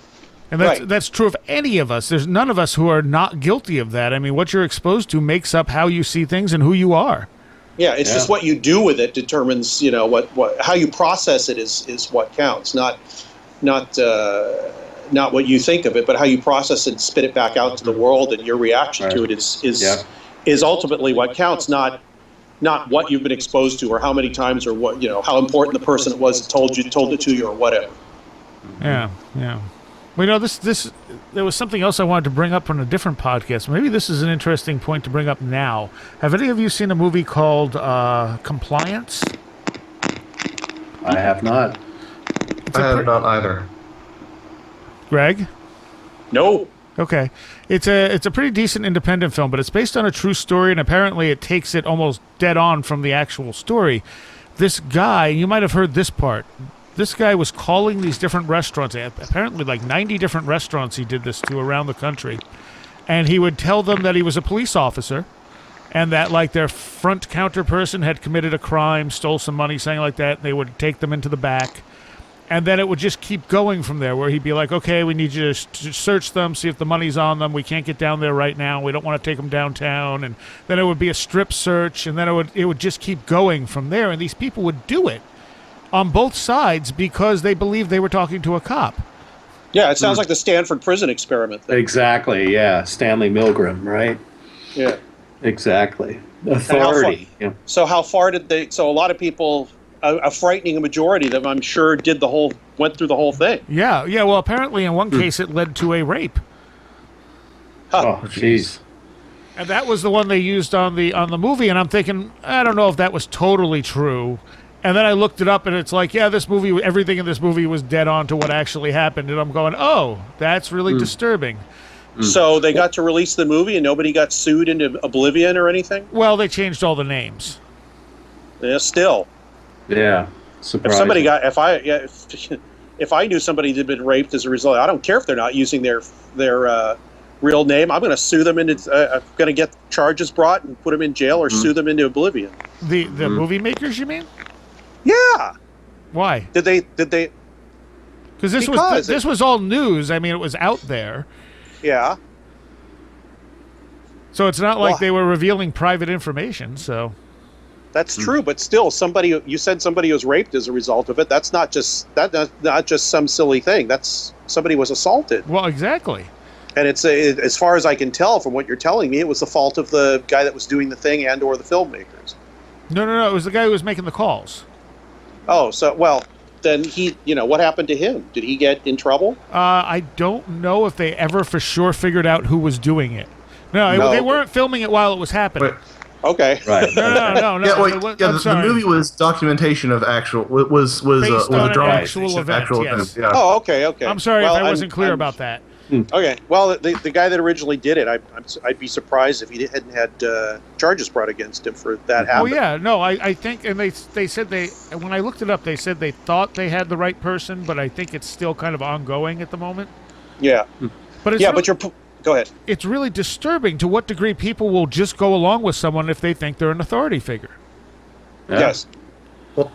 And that's true of any of us. There's none of us who are not guilty of that. I mean, what you're exposed to makes up how you see things and who you are. Yeah, it's just what you do with it determines, how you process it is what counts. Not what you think of it, but how you process it and spit it back out to the world, and your reaction to it is ultimately what counts. Not what you've been exposed to, or how many times, or what how important the person it was that told it to you, or whatever. Yeah. Well, there was something else I wanted to bring up on a different podcast. Maybe this is an interesting point to bring up now. Have any of you seen a movie called Compliance? I have not. I have not either. Greg? No. Okay. It's a pretty decent independent film, but it's based on a true story, and apparently it takes it almost dead on from the actual story. This guy, you might have heard this part. This guy was calling these different restaurants, apparently like 90 different restaurants he did this to around the country. And he would tell them that he was a police officer and that like their front counter person had committed a crime, stole some money, something like that. And they would take them into the back. And then it would just keep going from there, where he'd be like, okay, we need you to search them, see if the money's on them. We can't get down there right now. We don't want to take them downtown. And then it would be a strip search, and then it would just keep going from there. And these people would do it on both sides because they believed they were talking to a cop. Yeah, it sounds like the Stanford prison experiment thing. Exactly, yeah. Stanley Milgram, right? Yeah. Exactly. Authority. So how far did they... So a lot of people, a frightening majority of them, I'm sure, went through the whole thing. Yeah. Well, apparently in one case it led to a rape. Huh. Oh, jeez. And that was the one they used on the movie, and I'm thinking, I don't know if that was totally true. And then I looked it up, and it's like, yeah, everything in this movie was dead on to what actually happened. And I'm going, oh, that's really disturbing. So they got to release the movie, and nobody got sued into oblivion or anything? Well, they changed all the names. Yeah, still. Yeah. Surprising. If somebody if I knew somebody had been raped as a result, I don't care if they're not using their real name. I'm going to sue them into. I'm going to get charges brought and put them in jail, or sue them into oblivion. The movie makers, you mean? Yeah. Why? Did they? Because this was all news. I mean, it was out there. Yeah. So it's not like they were revealing private information. So. That's true, but still, you said somebody was raped as a result of it. That's not just some silly thing. That's somebody was assaulted. Well, exactly. And it's as far as I can tell from what you're telling me, it was the fault of the guy that was doing the thing and or the filmmakers. No. It was the guy who was making the calls. Oh, then what happened to him? Did he get in trouble? I don't know if they ever for sure figured out who was doing it. No. They weren't filming it while it was happening. Okay. Right. No. The movie was documentation of actual. Was a drama actual event. Yes. Yeah. Oh, okay. I'm sorry if I wasn't clear about that. Okay. Well, the guy that originally did it, I'd be surprised if he hadn't had charges brought against him for that happening. Oh yeah, no, I think, and they said when I looked it up, they said they thought they had the right person, but I think it's still kind of ongoing at the moment. Yeah. But it's go ahead. It's really disturbing to what degree people will just go along with someone if they think they're an authority figure. Yeah. Yes. Well,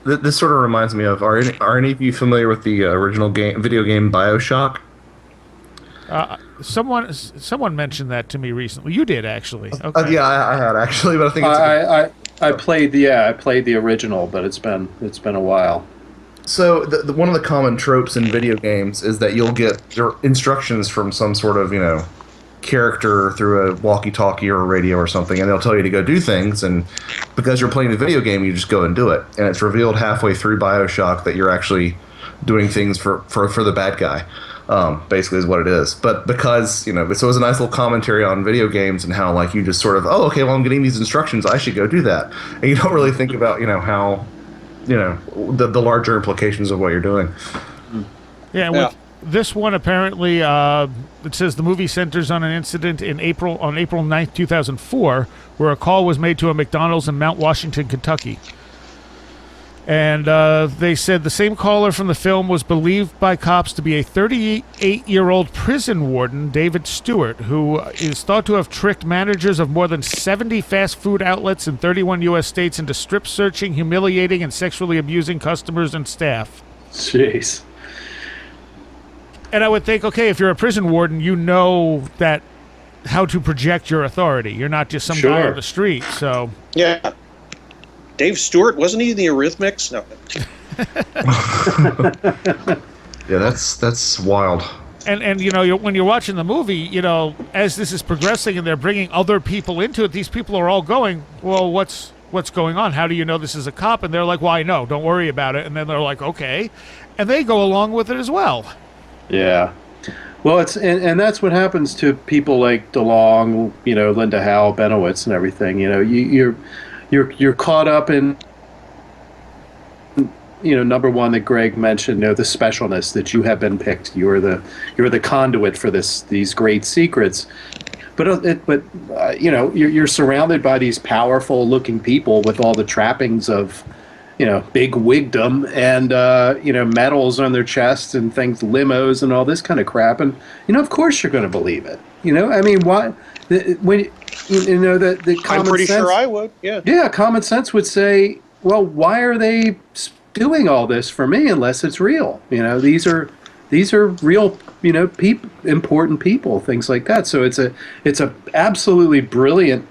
this sort of reminds me of are any of you familiar with the original video game BioShock? Someone mentioned that to me recently. You did actually. Okay. Yeah, I had actually, but I think I played the original, but it's been a while. So one of the common tropes in video games is that you'll get instructions from some sort of character through a walkie-talkie or a radio or something, and they'll tell you to go do things, and because you're playing the video game, you just go and do it, and it's revealed halfway through BioShock that you're actually doing things for the bad guy. Basically is what it is. But because, so it was a nice little commentary on video games and how you just sort of, oh, okay, well, I'm getting these instructions, I should go do that. And you don't really think about, how, the larger implications of what you're doing. Yeah, this one apparently, it says the movie centers on an incident on April 9th, 2004, where a call was made to a McDonald's in Mount Washington, Kentucky. And they said the same caller from the film was believed by cops to be a 38-year-old prison warden, David Stewart, who is thought to have tricked managers of more than 70 fast food outlets in 31 U.S. states into strip searching, humiliating, and sexually abusing customers and staff. Jeez. And I would think, okay, if you're a prison warden, you know that how to project your authority. You're not just some guy on the street. So yeah. Dave Stewart, wasn't he in the Eurythmics? No. Yeah, that's wild. And you know, when you're watching the movie, you know, as this is progressing and they're bringing other people into it, these people are all going, well, what's going on? How do you know this is a cop? And they're like, well, I know. Don't worry about it. And then they're like, okay. And they go along with it as well. Yeah. Well, it's and that's what happens to people like DeLong, you know, Linda Howe, Benowitz, and everything. You know, you're caught up in, you know, number one that Greg mentioned, you know, the specialness that you have been picked. You're the conduit for these great secrets. But you know, you're surrounded by these powerful looking people with all the trappings of, you know, big wigdom and you know, medals on their chests and things, limos and all this kind of crap. And you know, of course you're going to believe it. You know, I mean, why? When you know the common I'm pretty sense, sure I would. Yeah. Yeah, common sense would say, well, why are they doing all this for me unless it's real? You know, these are real, you know, important people, things like that. So it's a absolutely brilliant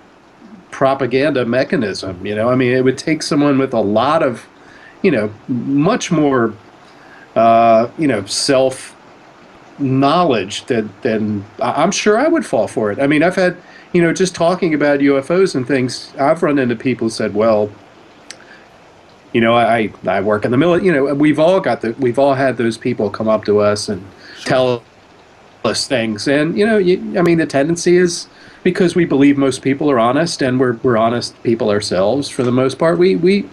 propaganda mechanism. You know, I mean, it would take someone with a lot of, you know, much more, you know, self knowledge than I'm sure I would fall for it. I mean, I've had, you know, just talking about UFOs and things, I've run into people who said, well, you know, I work in the military. You know, we've all had those people come up to us and tell us things. And, you know, I mean, the tendency is, because we believe most people are honest, and we're honest people ourselves for the most part, we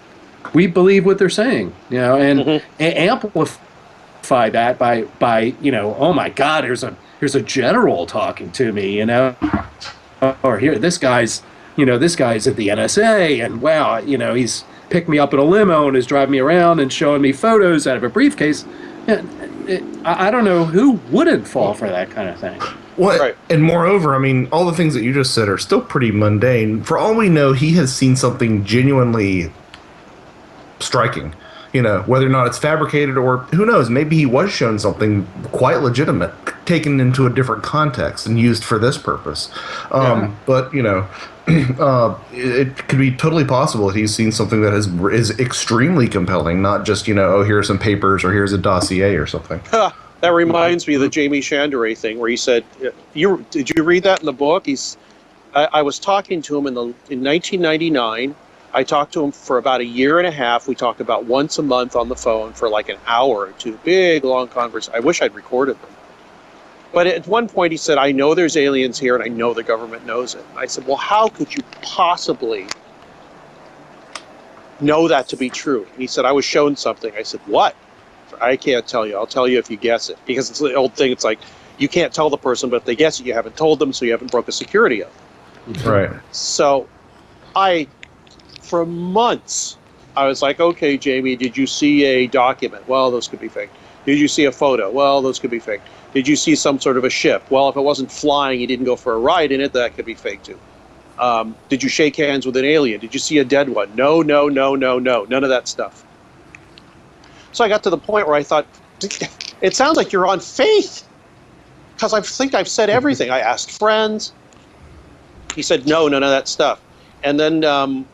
believe what they're saying, you know, and amplify that by you know, oh my God, here's a general talking to me, you know, or here this guy's at the NSA, and wow, you know, he's picked me up in a limo and is driving me around and showing me photos out of a briefcase. I don't know who wouldn't fall for that kind of thing. Well, right. And moreover, I mean, all the things that you just said are still pretty mundane. For all we know, he has seen something genuinely striking. You know, whether or not it's fabricated, or who knows, maybe he was shown something quite legitimate, taken into a different context and used for this purpose. But, you know, it could be totally possible that he's seen something that is extremely compelling, not just, you know, oh, here's some papers or here's a dossier or something. That reminds me of the Jamie Chandray thing, where he said, did you read that in the book? I was talking to him in 1999. I talked to him for about a year and a half. We talked about once a month on the phone for like an hour or two. Big, long conversation. I wish I'd recorded them. But at one point he said, I know there's aliens here and I know the government knows it. I said, well, how could you possibly know that to be true? And he said, I was shown something. I said, what? I can't tell you. I'll tell you if you guess it. Because it's the old thing. It's like, you can't tell the person, but if they guess it, you haven't told them, so you haven't broke a security oath. Right. So for months, I was like, okay, Jamie, did you see a document? Well, those could be fake. Did you see a photo? Well, those could be fake. Did you see some sort of a ship? Well, if it wasn't flying, you didn't go for a ride in it, that could be fake too. Did you shake hands with an alien? Did you see a dead one? No, none of that stuff. So I got to the point where I thought, it sounds like you're on faith, because I think I've said everything. I asked friends. He said, no, none of that stuff. And then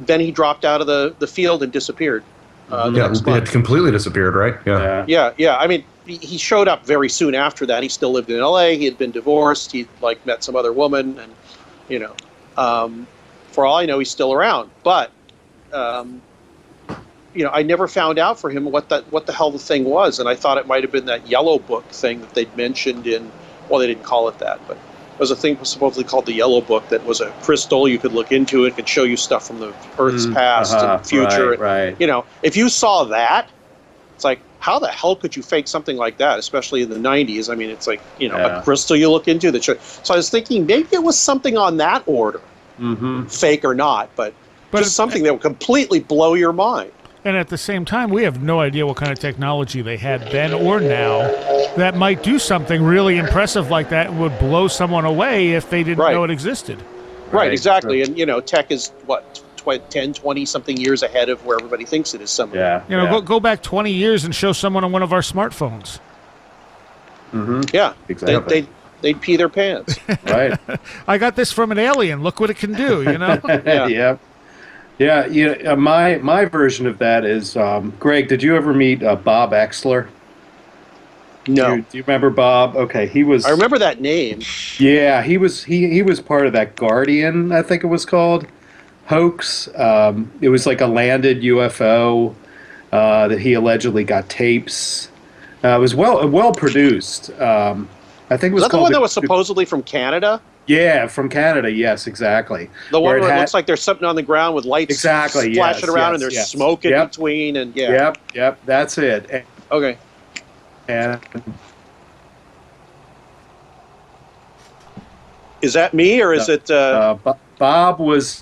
he dropped out of the field and disappeared. It had completely disappeared, right? Yeah. I mean, he showed up very soon after that. He still lived in L.A. He had been divorced. He met some other woman, and you know, for all I know, he's still around. But you know, I never found out for him what the hell the thing was, and I thought it might have been that Yellow Book thing that they'd mentioned in. Well, they didn't call it that, but it was a thing supposedly called the Yellow Book that was a crystal you could look into. It could show you stuff from the Earth's past and future. Right. You know, if you saw that, It's like, how the hell could you fake something like that, especially in the 90s? I mean, it's like, a crystal you look into that. So I was thinking maybe it was something on that order, fake or not, but just something that would completely blow your mind. And at the same time, we have no idea what kind of technology they had then or now that might do something really impressive like that and would blow someone away if they didn't know it existed. Right, exactly. And, tech is, 10, 20-something years ahead of where everybody thinks it is somewhere. Yeah. Go back 20 years and show someone on one of our smartphones. Yeah, exactly. They'd pee their pants. Right. I got this from an alien. Look what it can do, Yeah. My version of that is, Greg, did you ever meet Bob Exler? No. Do you remember Bob? Okay, he was. I remember that name. Yeah, he was part of that Guardian, I think it was called, hoax. It was like a landed UFO that he allegedly got tapes. It was well produced. I think it was that the one that was supposedly from Canada? Yeah, from Canada. Yes, exactly. The one where it looks like there's something on the ground with lights flashing around and there's smoke in between and Yep, that's it. Okay. And is that me or is it? Bob was.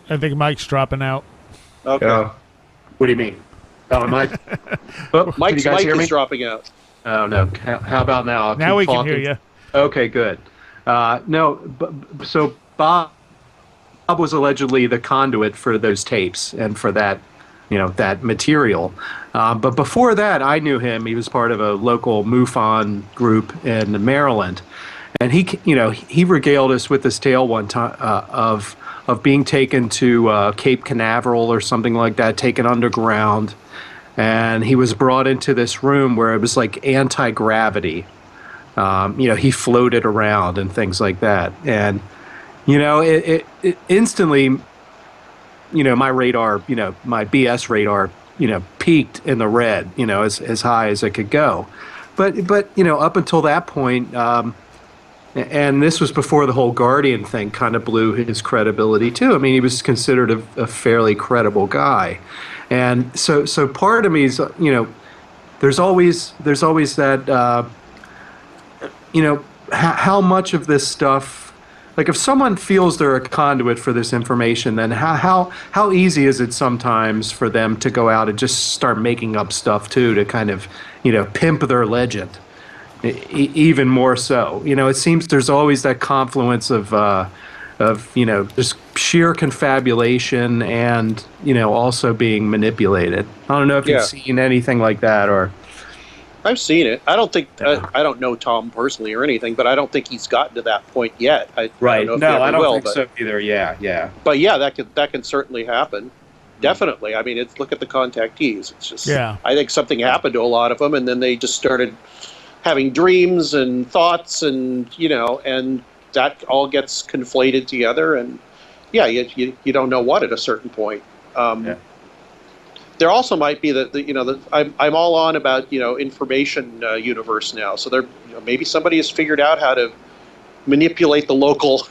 I think Mike's dropping out. Okay. What do you mean? Oh, am I? Mike's mic is dropping out. Oh no! How about now? Now we can hear you. Okay, good. So Bob was allegedly the conduit for those tapes and for that, that material. But before that, I knew him. He was part of a local MUFON group in Maryland, and he regaled us with this tale one time of being taken to Cape Canaveral or something like that, taken underground, and he was brought into this room where it was like anti-gravity. He floated around and things like that. And, it instantly, my radar, my BS radar, peaked in the red, as high as it could go. But up until that point, and this was before the whole Guardian thing kind of blew his credibility too. I mean, he was considered a fairly credible guy. And so part of me is, there's always that, how much of this stuff, like if someone feels they're a conduit for this information, then how easy is it sometimes for them to go out and just start making up stuff too, to kind of, pimp their legend, even more so. It seems there's always that confluence of just sheer confabulation and, also being manipulated. I don't know if you've seen anything like that or... I've seen it. I don't think I don't know Tom personally or anything, but I don't think he's gotten to that point yet. I don't know if I don't think so either. Yeah. But yeah, that can certainly happen. Definitely. I mean, look at the contactees. It's just I think something happened to a lot of them, and then they just started having dreams and thoughts, and and that all gets conflated together, and you don't know what at a certain point. There also might be I'm all on about information universe now. So there maybe somebody has figured out how to manipulate the local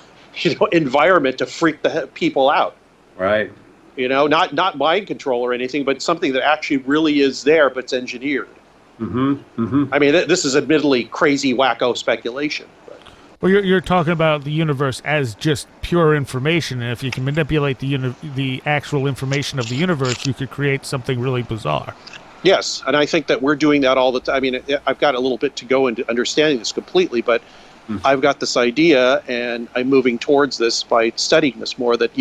environment to freak the people out. Right. Not mind control or anything, but something that actually really is there, but it's engineered. I mean, this is admittedly crazy, wacko speculation. Well, you're talking about the universe as just pure information, and if you can manipulate the actual information of the universe, you could create something really bizarre. Yes, and I think that we're doing that all the time. I mean, I've got a little bit to go into understanding this completely, but I've got this idea, and I'm moving towards this by studying this more, that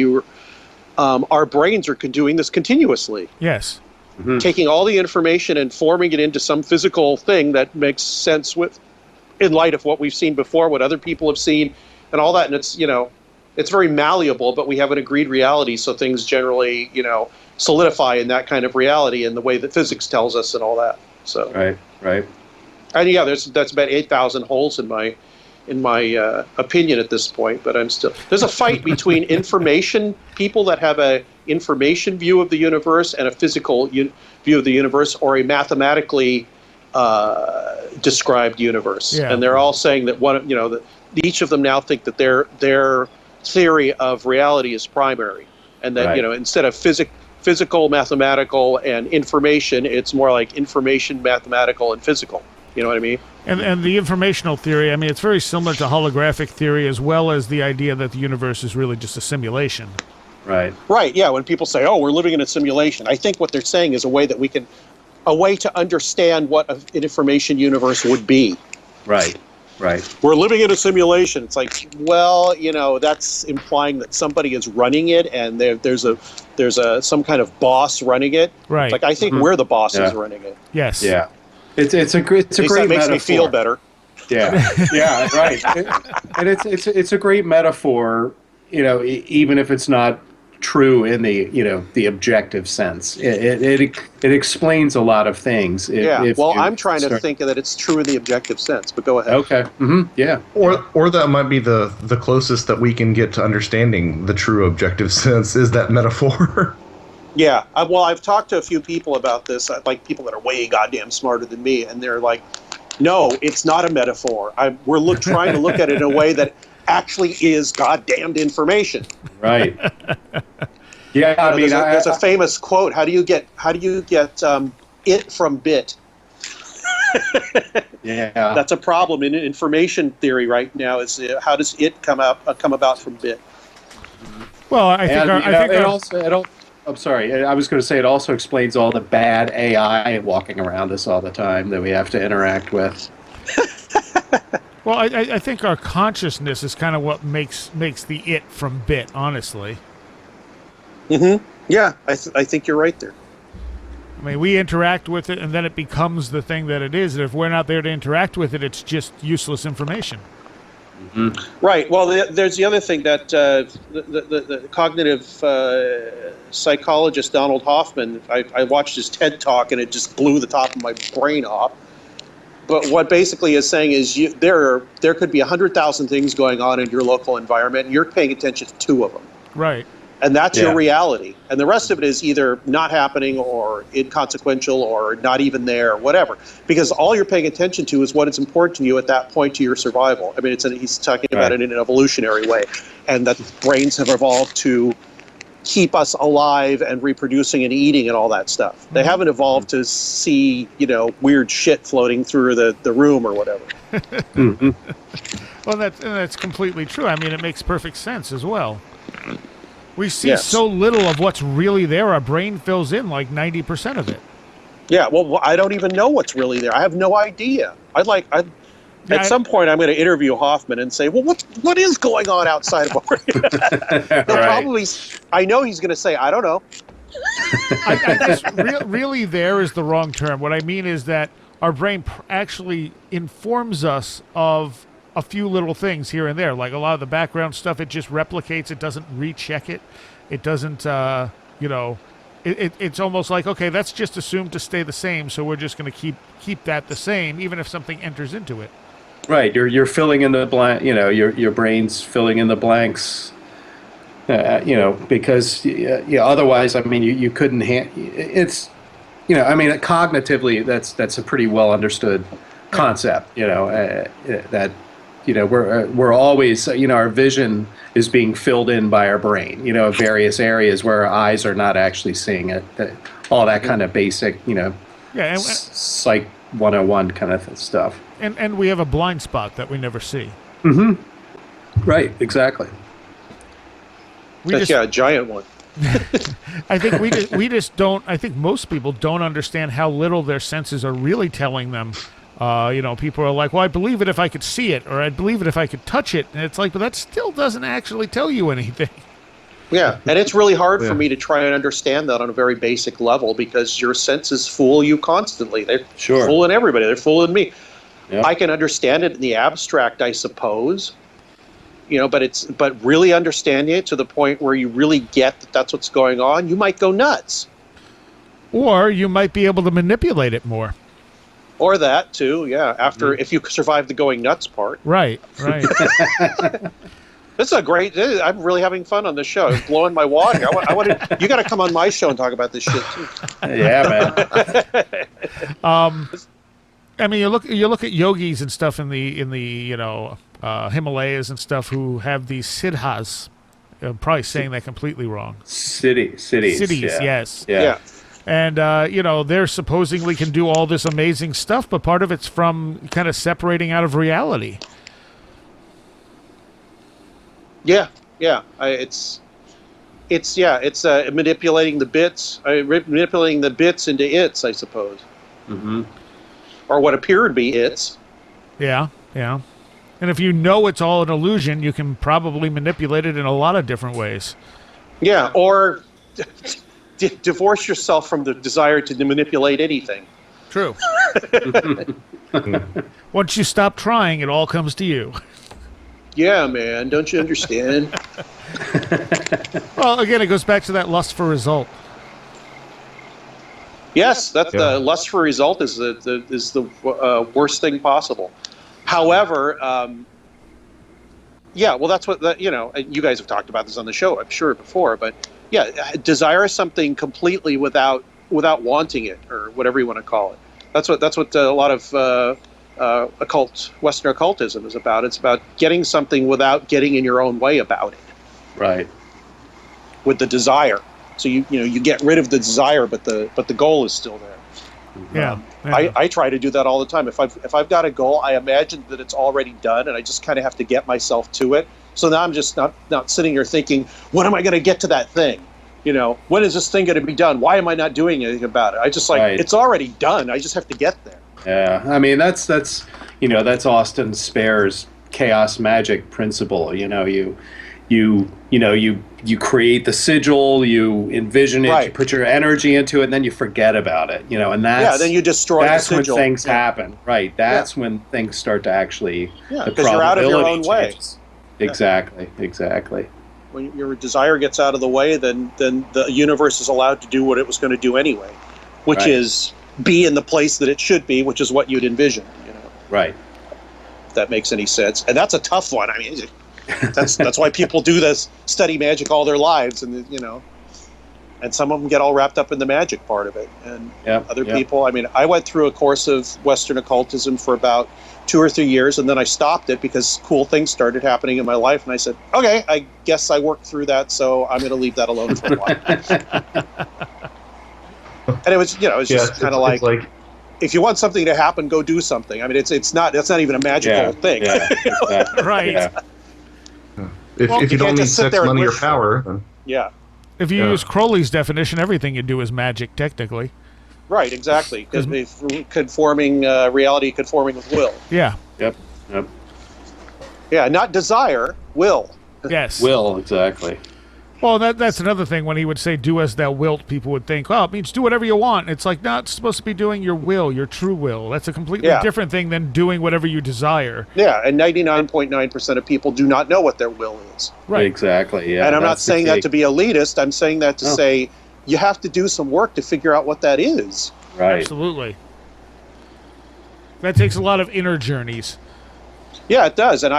our brains are doing this continuously. Yes. Taking all the information and forming it into some physical thing that makes sense in light of what we've seen before, what other people have seen, and all that. And it's, it's very malleable, but we have an agreed reality, so things generally, solidify in that kind of reality in the way that physics tells us and all that. So Right. And that's about 8,000 holes in my opinion at this point, but there's a fight between information people that have a information view of the universe and a physical view of the universe, or a mathematically described universe, and they're all saying that that each of them now think that their theory of reality is primary, and that instead of physical, mathematical, and information. It's more like information, mathematical, and physical. You know what I mean? And the informational theory, I mean, it's very similar to holographic theory, as well as the idea that the universe is really just a simulation. Right. Right, yeah. When people say, oh, we're living in a simulation, I think what they're saying is a way to understand what an information universe would be. Right. We're living in a simulation. It's like, well, that's implying that somebody is running it, and there's some kind of boss running it. Right. Like, I think we're the bosses running it. Yes. Yeah. It's a great that makes metaphor. me feel better. Yeah. Yeah. Right. And it's a great metaphor. Even if it's not true in the objective sense, it explains a lot of things. I'm trying to think that it's true in the objective sense. But go ahead. Okay. Mm-hmm. Yeah. Or that might be the closest that we can get to understanding the true objective sense is that metaphor. Yeah. I've talked to a few people about this, like people that are way goddamn smarter than me, and they're like, no, it's not a metaphor. We're trying to look at it in a way that actually is goddamned information. Right. Yeah, I mean, there's a famous quote. How do you get it from bit? Yeah. That's a problem in information theory right now. Is how does it come about from bit? Well, I think I'm sorry. I was going to say it also explains all the bad AI walking around us all the time that we have to interact with. Well, I think our consciousness is kind of what makes the it from bit, honestly. Mm-hmm. Yeah, I think you're right there. I mean, we interact with it, and then it becomes the thing that it is. And if we're not there to interact with it, it's just useless information. Mm-hmm. Right. Well, there's the other thing that the cognitive psychologist Donald Hoffman, I watched his TED Talk, and it just blew the top of my brain off. But what basically is saying is there could be 100,000 things going on in your local environment, and you're paying attention to 2 of them. Right. And that's your reality. And the rest of it is either not happening or inconsequential or not even there, whatever. Because all you're paying attention to is what is important to you at that point to your survival. I mean, he's talking about it in an evolutionary way. And that brains have evolved to keep us alive and reproducing and eating and all that stuff. They haven't evolved to see, weird shit floating through the room or whatever. Mm-hmm. Well, that's completely true. I mean, it makes perfect sense as well. We see so little of what's really there. Our brain fills in like 90% of it. Yeah, well, I don't even know what's really there. I have no idea. At some point, I'm going to interview Hoffman and say, well, what is going on outside of our probably, I know he's going to say, I don't know. I guess really there is the wrong term. What I mean is that our brain actually informs us of a few little things here and there. Like a lot of the background stuff, it just replicates. It doesn't recheck it. It doesn't, it's almost like, okay, that's just assumed to stay the same, so we're just going to keep that the same, even if something enters into it. Right, you're filling in the blank. Your brain's filling in the blanks. Because otherwise, I mean, you couldn't. It's, cognitively, that's a pretty well understood concept. That we're always, our vision is being filled in by our brain. Various areas where our eyes are not actually seeing it. All that kind of basic, Psych 101 kind of stuff. And we have a blind spot that we never see. Mm-hmm. Right, exactly. A giant one. I think we just don't. I think most people don't understand how little their senses are really telling them. People are like, well, I believe it if I could see it, or I'd believe it if I could touch it. And it's like, but that still doesn't actually tell you anything. Yeah, and it's really hard for me to try and understand that on a very basic level because your senses fool you constantly. They're fooling everybody. They're fooling me. Yep. I can understand it in the abstract, I suppose. But really understanding it to the point where you really get that that's what's going on, you might go nuts. Or you might be able to manipulate it more. Or that too, yeah. If you survive the going nuts part. Right. This is I'm really having fun on this show. It's blowing my wad here. You got to come on my show and talk about this shit too. Yeah, man. I mean, you look at yogis and stuff in the Himalayas and stuff who have these siddhas, I'm probably saying that completely wrong. Cities, yes. Yeah. And, they're supposedly can do all this amazing stuff, but part of it's from kind of separating out of reality. Yeah. It's manipulating the bits, manipulating the bits into its, I suppose. Mm-hmm. Or what appear to be its. Yeah. And if you know it's all an illusion, you can probably manipulate it in a lot of different ways. Yeah, or divorce yourself from the desire to manipulate anything. True. Once you stop trying, it all comes to you. Yeah, man, don't you understand? Well, again, it goes back to that lust for result. Yes, the lust for result is the worst thing possible. However, that's what you guys have talked about this on the show, I'm sure, before. But yeah, desire something completely without wanting it, or whatever you want to call it. That's what a lot of Western occultism is about. It's about getting something without getting in your own way about it. Right. With the desire, so you get rid of the desire, but the goal is still there. Yeah. I try to do that all the time. If I've got a goal, I imagine that it's already done, and I just kind of have to get myself to it. So now I'm just not sitting here thinking, when am I going to get to that thing? When is this thing going to be done? Why am I not doing anything about it? I just It's already done. I just have to get there. Yeah, I mean that's Austin Spare's chaos magic principle. You create the sigil, you envision it, Right. you put your energy into it, and then you forget about it. And then you destroy the sigil. When things happen. Right. That's when things start to actually because you're out of your own way. Changes. Exactly. When your desire gets out of the way, then the universe is allowed to do what it was going to do anyway, which is be in the place that it should be, which is what you'd envision. Right. If that makes any sense. And that's a tough one. I mean, that's why people do this, study magic all their lives, and and some of them get all wrapped up in the magic part of it, and other people. I mean, I went through a course of Western occultism for about 2 or 3 years, and then I stopped it because cool things started happening in my life, and I said, okay, I guess I worked through that, so I'm going to leave that alone for a while. And it was just kind of like, if you want something to happen, go do something. I mean, that's not even a magical thing. Yeah, exactly. Right. Yeah. If you don't need sex, money, or power, then yeah. If you use Crowley's definition, everything you do is magic, technically. Right, exactly. Conforming reality, conforming with will. Yeah. Yep. Yeah, not desire, will. Yes. Will, exactly. Well, that's another thing. When he would say, do as thou wilt, people would think, oh, it means do whatever you want. It's like, no, it's supposed to be doing your will, your true will. That's a completely different thing than doing whatever you desire. Yeah, and 99.9% of people do not know what their will is. Right. Exactly, yeah. And I'm not saying that to be elitist. I'm saying that to say you have to do some work to figure out what that is. Right. Absolutely. That takes a lot of inner journeys. Yeah, it does. And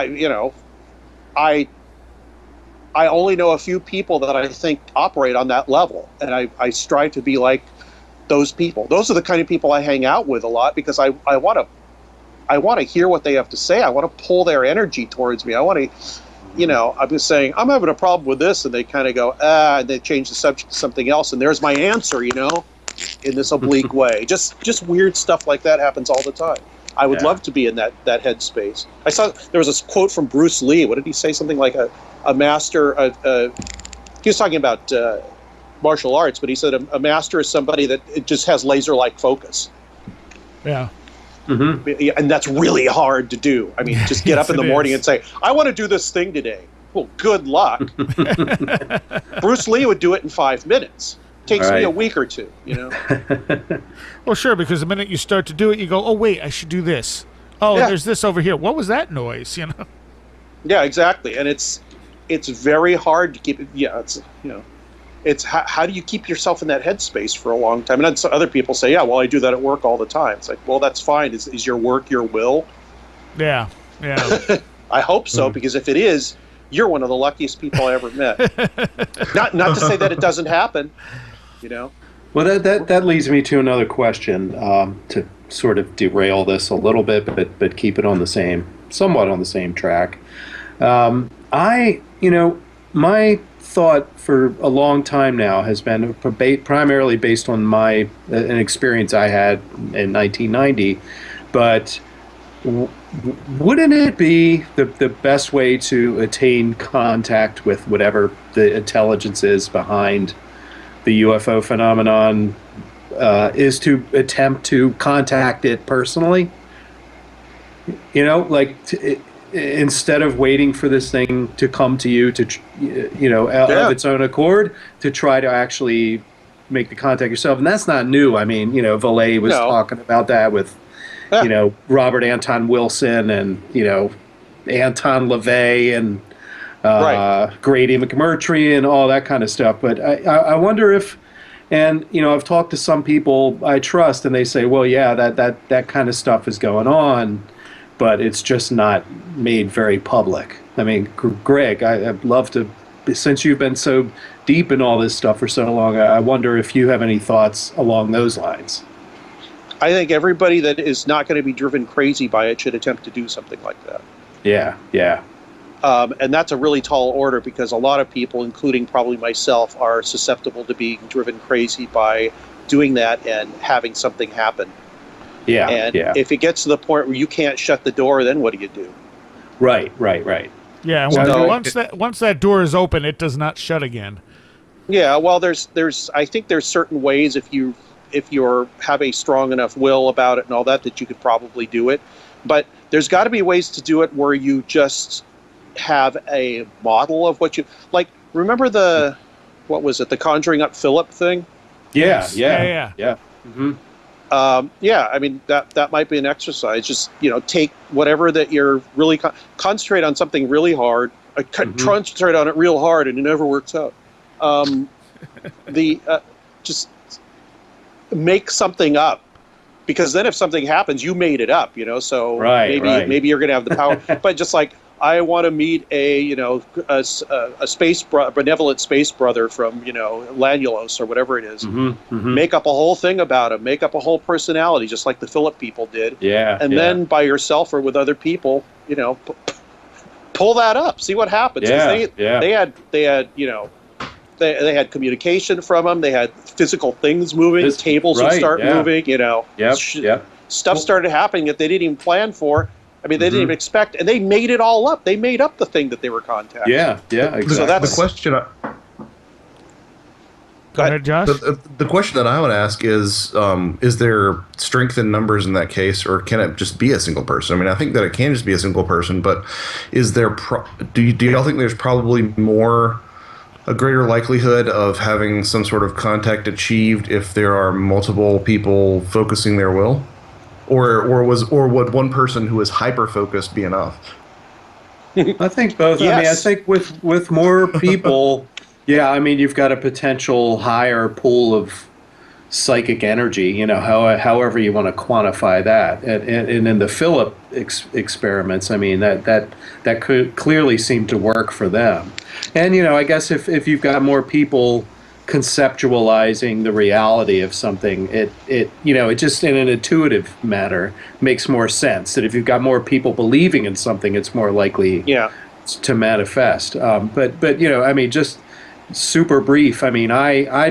I only know a few people that I think operate on that level, and I strive to be like those people. Those are the kind of people I hang out with a lot because I want to hear what they have to say. I want to pull their energy towards me. I want to, I'm just saying, I'm having a problem with this, and they kind of go, and they change the subject to something else, and there's my answer, in this oblique way. Just weird stuff like that happens all the time. I would love to be in that headspace. I saw there was a quote from Bruce Lee. What did he say? Something like a master. He was talking about martial arts, but he said a master is somebody that it just has laser-like focus. Yeah. Mm-hmm. And that's really hard to do. I mean, just get up in the morning and say, I want to do this thing today. Well, good luck. Bruce Lee would do it in 5 minutes. Takes me a week or two, Well, sure, because the minute you start to do it, you go, oh, wait, I should do this. Oh, and there's this over here. What was that noise, Yeah, exactly. And it's very hard to keep it. Yeah, it's how do you keep yourself in that headspace for a long time? And then other people say, yeah, well, I do that at work all the time. It's like, well, that's fine. Is your work your will? Yeah. I hope so, because if it is, you're one of the luckiest people I ever met. Not to say that it doesn't happen, Well, that leads me to another question, to sort of derail this a little bit, but keep it somewhat on the same track. My thought for a long time now has been primarily based on an experience I had in 1990, but wouldn't it be the best way to attain contact with whatever the intelligence is behind the UFO phenomenon is to attempt to contact it personally? You know, like instead of waiting for this thing to come to you of its own accord, to try to actually make the contact yourself. And that's not new. I mean, Valet was talking about that with, Robert Anton Wilson and, Anton LaVey and Grady McMurtry and all that kind of stuff. But I wonder if, and, I've talked to some people I trust, and they say, well, yeah, that kind of stuff is going on, but it's just not made very public. I mean, Greg, I'd love to, since you've been so deep in all this stuff for so long, I wonder if you have any thoughts along those lines. I think everybody that is not going to be driven crazy by it should attempt to do something like that. Yeah. And that's a really tall order, because a lot of people, including probably myself, are susceptible to being driven crazy by doing that and having something happen. Yeah. And if it gets to the point where you can't shut the door, then what do you do? Right. Yeah, once that door is open, it does not shut again. Yeah, well, I think there's certain ways if you have a strong enough will about it and all that you could probably do it. But there's got to be ways to do it where you just have a model of what you like. Remember the Conjuring Up Philip thing? Yeah. Mm-hmm. I mean, that might be an exercise. Just take whatever that you're really concentrate on something really hard. Concentrate on it real hard, and it never works out. Just make something up, because then if something happens, you made it up. So maybe you're going to have the power. But just like, I want to meet a benevolent space brother from Lanulos or whatever it is. Make up a whole thing about him. Make up a whole personality, just like the Philip people did. Then by yourself or with other people, pull that up. See what happens. They had communication from them. They had physical things moving. Tables would start moving. Stuff started happening that they didn't even plan for. I mean, they didn't even expect, and they made it all up. They made up the thing that they were contacting. Yeah, exactly. So that's the question. Go ahead, Josh. The question that I would ask is there strength in numbers in that case, or can it just be a single person? I mean, I think that it can just be a single person, but is there? Do y'all think there's probably a greater likelihood of having some sort of contact achieved if there are multiple people focusing their will? Or would one person who is hyper focused be enough? I think both. Yes. I mean, I think with more people, I mean, you've got a potential higher pool of psychic energy. However you want to quantify that. And in the Philip experiments, I mean, that could clearly seem to work for them. And I guess if you've got more people conceptualizing the reality of something, it just in an intuitive matter makes more sense that if you've got more people believing in something, it's more likely to manifest. But I mean, just super brief. I mean, I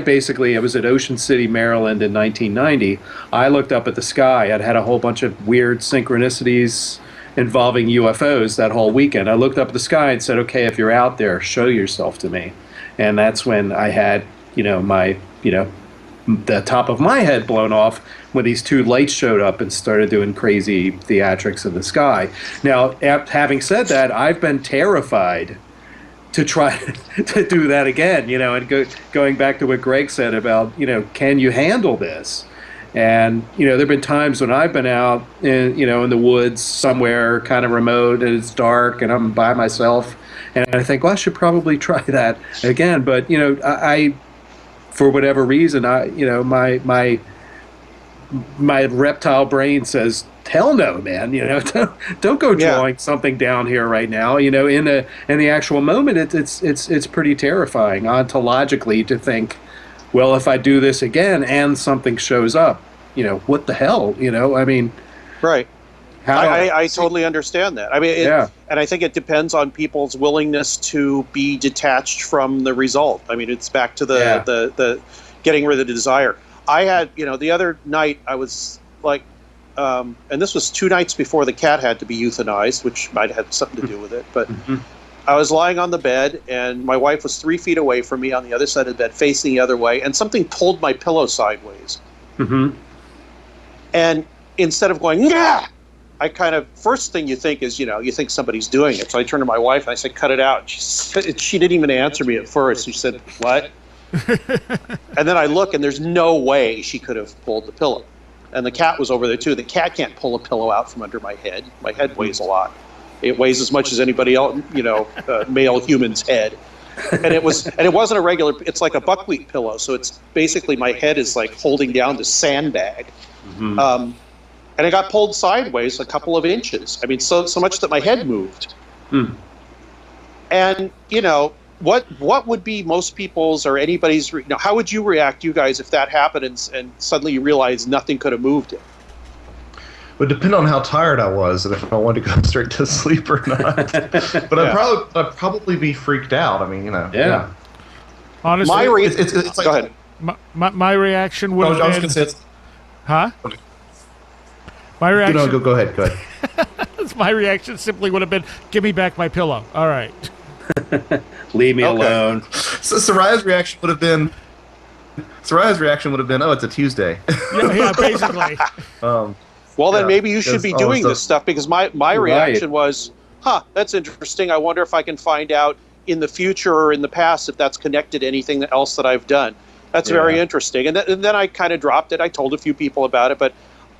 was at Ocean City, Maryland in 1990. I looked up at the sky. I'd had a whole bunch of weird synchronicities involving UFOs that whole weekend. I looked up at the sky and said, okay, if you're out there, show yourself to me. And that's when I had the top of my head blown off when these two lights showed up and started doing crazy theatrics in the sky. Now, having said that, I've been terrified to try to do that again, and going back to what Greg said about, can you handle this? And, there have been times when I've been out in the woods somewhere kind of remote and it's dark and I'm by myself. And I think, well, I should probably try that again. But, I for whatever reason, my reptile brain says, hell no, man. Don't go drawing something down here right now. In the actual moment, it's pretty terrifying ontologically to think, well, if I do this again and something shows up, what the hell? I mean, right. I totally understand that. I mean, and I think it depends on people's willingness to be detached from the result. I mean, it's back to the getting rid of the desire. I had, the other night I was like, and this was 2 nights before the cat had to be euthanized, which might have had something to do with it. But I was lying on the bed, and my wife was 3 feet away from me on the other side of the bed, facing the other way, and something pulled my pillow sideways. And instead of going, yeah, I kind of, first thing you think is, you think somebody's doing it. So I turned to my wife and I said, cut it out. And she didn't even answer me at first. She said, what? And then I look, and there's no way she could have pulled the pillow. And the cat was over there too. The cat can't pull a pillow out from under my head. My head weighs a lot. It weighs as much as anybody else, male human's head. And it wasn't a regular, it's like a buckwheat pillow. So it's basically, my head is like holding down the sandbag. And it got pulled sideways a couple of inches. I mean, so much that my head moved. And, what would be most people's or anybody's, how would you react, you guys, if that happened and suddenly you realize nothing could have moved it? It would depend on how tired I was and if I wanted to go straight to sleep or not. But I'd probably be freaked out. I mean, Yeah. Honestly, it's like, go ahead. My reaction would have been... Huh? Okay. My reaction... No, go ahead. My reaction simply would have been, give me back my pillow. All right. Leave me alone. So Soraya's reaction would have been, oh, it's a Tuesday. yeah, basically. Well, then maybe you should be doing this stuff, because my reaction was, that's interesting. I wonder if I can find out in the future or in the past if that's connected to anything else that I've done. That's very interesting. And then I kind of dropped it. I told a few people about it, but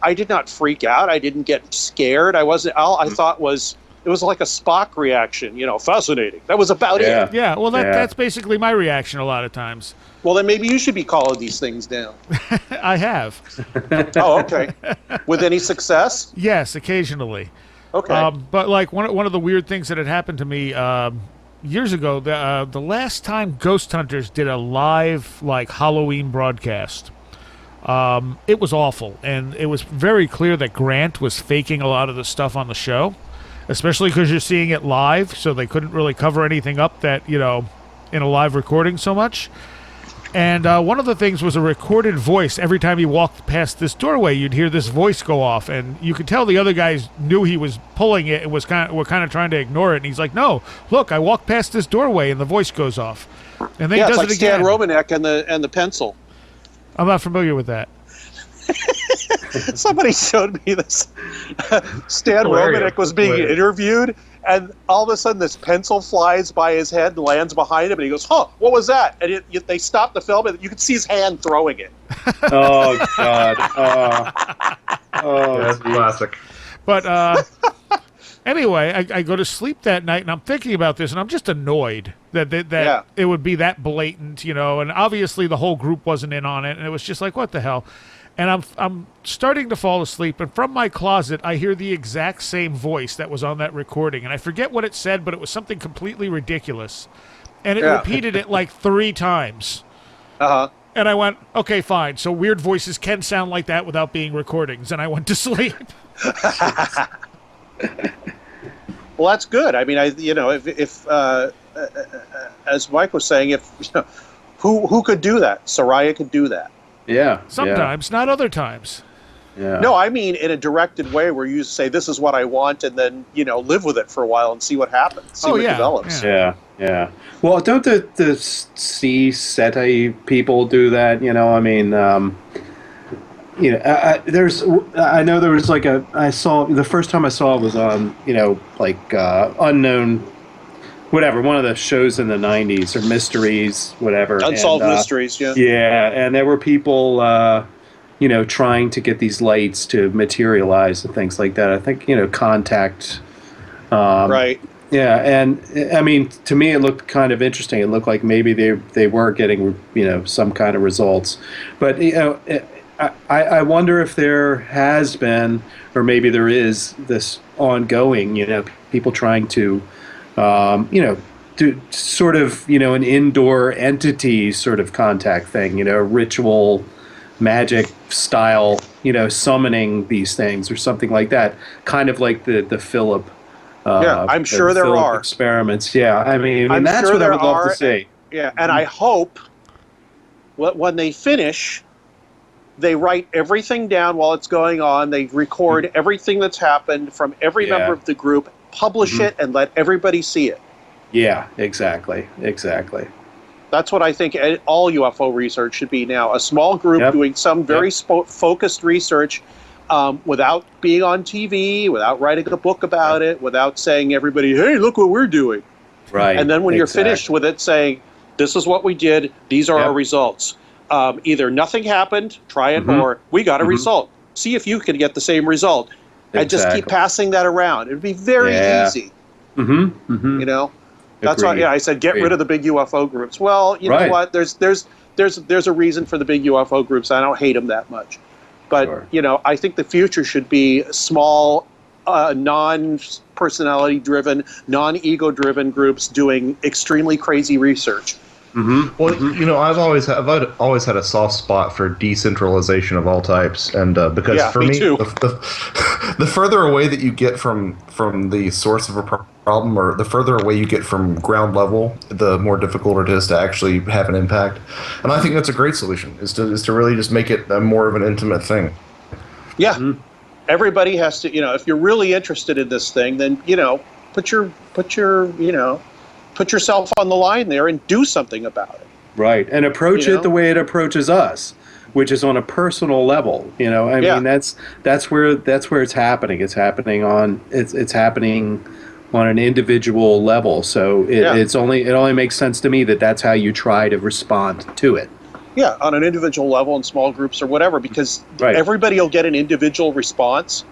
I did not freak out. I didn't get scared. I wasn't. All I thought was, it was like a Spock reaction. Fascinating. That was about it. Yeah. Well, that's basically my reaction a lot of times. Well, then maybe you should be calling these things down. I have. Oh, okay. With any success? Yes, occasionally. Okay. But like one of the weird things that had happened to me years ago, the last time Ghost Hunters did a live Halloween broadcast, it was awful, and it was very clear that Grant was faking a lot of the stuff on the show, especially because you're seeing it live, so they couldn't really cover anything up that in a live recording so much. And one of the things was a recorded voice. Every time he walked past this doorway, you'd hear this voice go off, and you could tell the other guys knew he was pulling it and were kind of trying to ignore it. And he's like, "No, look, I walked past this doorway, and the voice goes off." And then he does it's like it again. Stan Romanek and the pencil. I'm not familiar with that. Somebody showed me this. Stan Romanek was being interviewed, and all of a sudden this pencil flies by his head and lands behind him, and he goes, what was that? And they stopped the film, and you could see his hand throwing it. Oh, God. That's classic. But anyway, I go to sleep that night, and I'm thinking about this, and I'm just annoyed that it would be that blatant, and obviously the whole group wasn't in on it, and it was just like, what the hell? And I'm starting to fall asleep, and from my closet, I hear the exact same voice that was on that recording. And I forget what it said, but it was something completely ridiculous. And it repeated it 3 times. Uh-huh. And I went, okay, fine. So weird voices can sound like that without being recordings. And I went to sleep. Well, that's good. I mean, if as Mike was saying, who could do that? Soraya could do that. Yeah. Sometimes, not other times. Yeah. No, I mean in a directed way where you say, this is what I want, and then, live with it for a while and see what happens, see what develops. Yeah. Well, don't the C SETI people do that? I mean, I know there was I saw, the first time I saw it was on, Unknown, whatever, one of the shows in the 90s, or Mysteries, whatever. Unsolved Mysteries, yeah. Yeah, and there were people, trying to get these lights to materialize and things like that. I think, Contact. Right. Yeah, and I mean, to me, it looked kind of interesting. It looked like maybe they were getting, some kind of results. But, I wonder if there has been, or maybe there is, this ongoing, people trying to, do sort of, an indoor entity sort of contact thing, a ritual magic style, summoning these things or something like that. Kind of like the Philip. I'm sure there Philip are experiments. Yeah, I mean I'm that's sure what I would there love are, to see. and I hope when they finish, they write everything down while it's going on. They record everything that's happened from every member of the group, publish it, and let everybody see it. Yeah, exactly. That's what I think all UFO research should be now. A small group doing some very focused research without being on TV, without writing a book about it, without saying everybody, hey, look what we're doing. Right. And then when you're finished with it, saying, this is what we did, these are our results. Either nothing happened, try it, or we got a result. See if you can get the same result. And just keep passing that around. It would be very easy. You know? That's why I said get rid of the big UFO groups. Well, you know what? There's a reason for the big UFO groups. I don't hate them that much. But, I think the future should be small, non-personality driven, non-ego driven groups doing extremely crazy research. Well, I've always had a soft spot for decentralization of all types, and because for me, the further away that you get from the source of a problem, or the further away you get from ground level, the more difficult it is to actually have an impact. And I think that's a great solution: is to really just make it more of an intimate thing. Yeah, everybody has to. If you're really interested in this thing, then put yourself on the line there and do something about it. Right, and approach it the way it approaches us, which is on a personal level. I mean that's where it's happening. It's happening on an individual level. So it only makes sense to me that that's how you try to respond to it. Yeah, on an individual level in small groups or whatever, because everybody will get an individual response.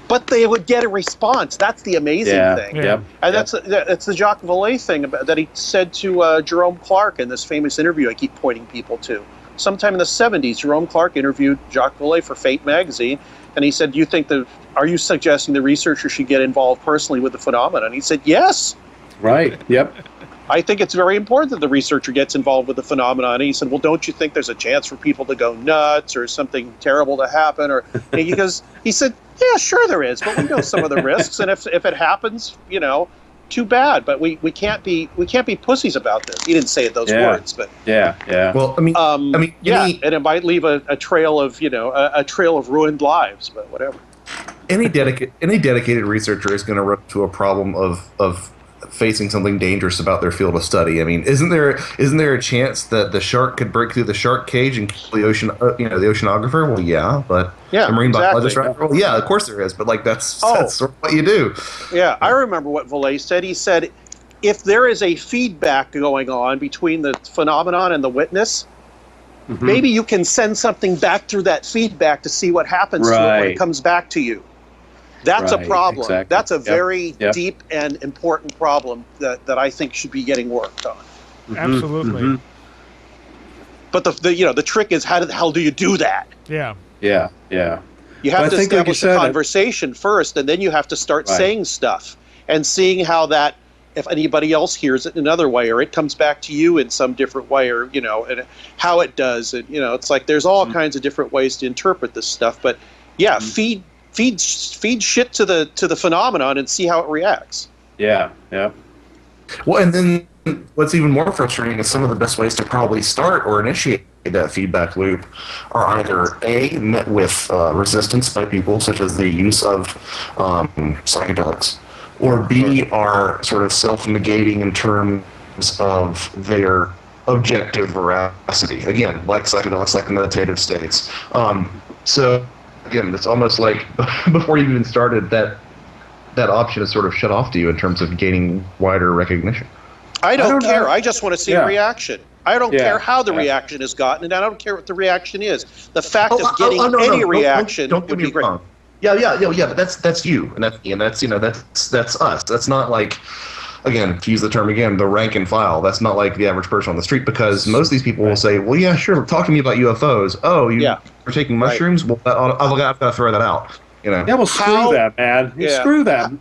But they would get a response. That's the amazing thing. And that's the Jacques Vallée thing that he said to Jerome Clark in this famous interview I keep pointing people to. Sometime in the 70s, Jerome Clark interviewed Jacques Vallée for Fate magazine, and he said, are you suggesting the researcher should get involved personally with the phenomenon? And he said, yes. Right, yep. I think it's very important that the researcher gets involved with the phenomenon. And he said, well, don't you think there's a chance for people to go nuts or something terrible to happen? Because he said, yeah, sure there is, but we know some of the risks. And if it happens, too bad. But we can't be pussies about this. He didn't say it those words, but Well, and it might leave a trail of a trail of ruined lives, but whatever. Any dedicated researcher is going to run into a problem of facing something dangerous about their field of study. I mean, isn't there a chance that the shark could break through the shark cage and kill the the oceanographer? Well, yeah, but the marine biologist, right? Well, yeah, of course there is, but that's sort of what you do. Yeah, I remember what Vallée said. He said, if there is a feedback going on between the phenomenon and the witness, maybe you can send something back through that feedback to see what happens to it when it comes back to you. That's a problem. Exactly. That's a very deep and important problem that I think should be getting worked on. Absolutely. But the trick is, how the hell do you do that? Yeah. You have to establish a conversation first, and then you have to start saying stuff and seeing how that, if anybody else hears it in another way, or it comes back to you in some different way, or and how it does. And it's like there's all kinds of different ways to interpret this stuff. But feed shit to the phenomenon and see how it reacts. Yeah. Well, and then what's even more frustrating is some of the best ways to probably start or initiate that feedback loop are either A, met with resistance by people, such as the use of psychedelics, or B, are sort of self-negating in terms of their objective veracity. Again, like psychedelics, like the meditative states. So again, it's almost like before you even started, that option is sort of shut off to you in terms of gaining wider recognition. I don't care. I just want to see a reaction. I don't care how the reaction is gotten, and I don't care what the reaction is. The fact of getting any reaction don't would be great. Wrong. Yeah, but that's you, and that's us. That's not like, again, to use the term again, the rank and file. That's not like the average person on the street, because most of these people will say, well, yeah, sure, talk to me about UFOs. Oh, you are taking mushrooms? Well, I've got to throw that out. Yeah, well, screw that, man. Screw them.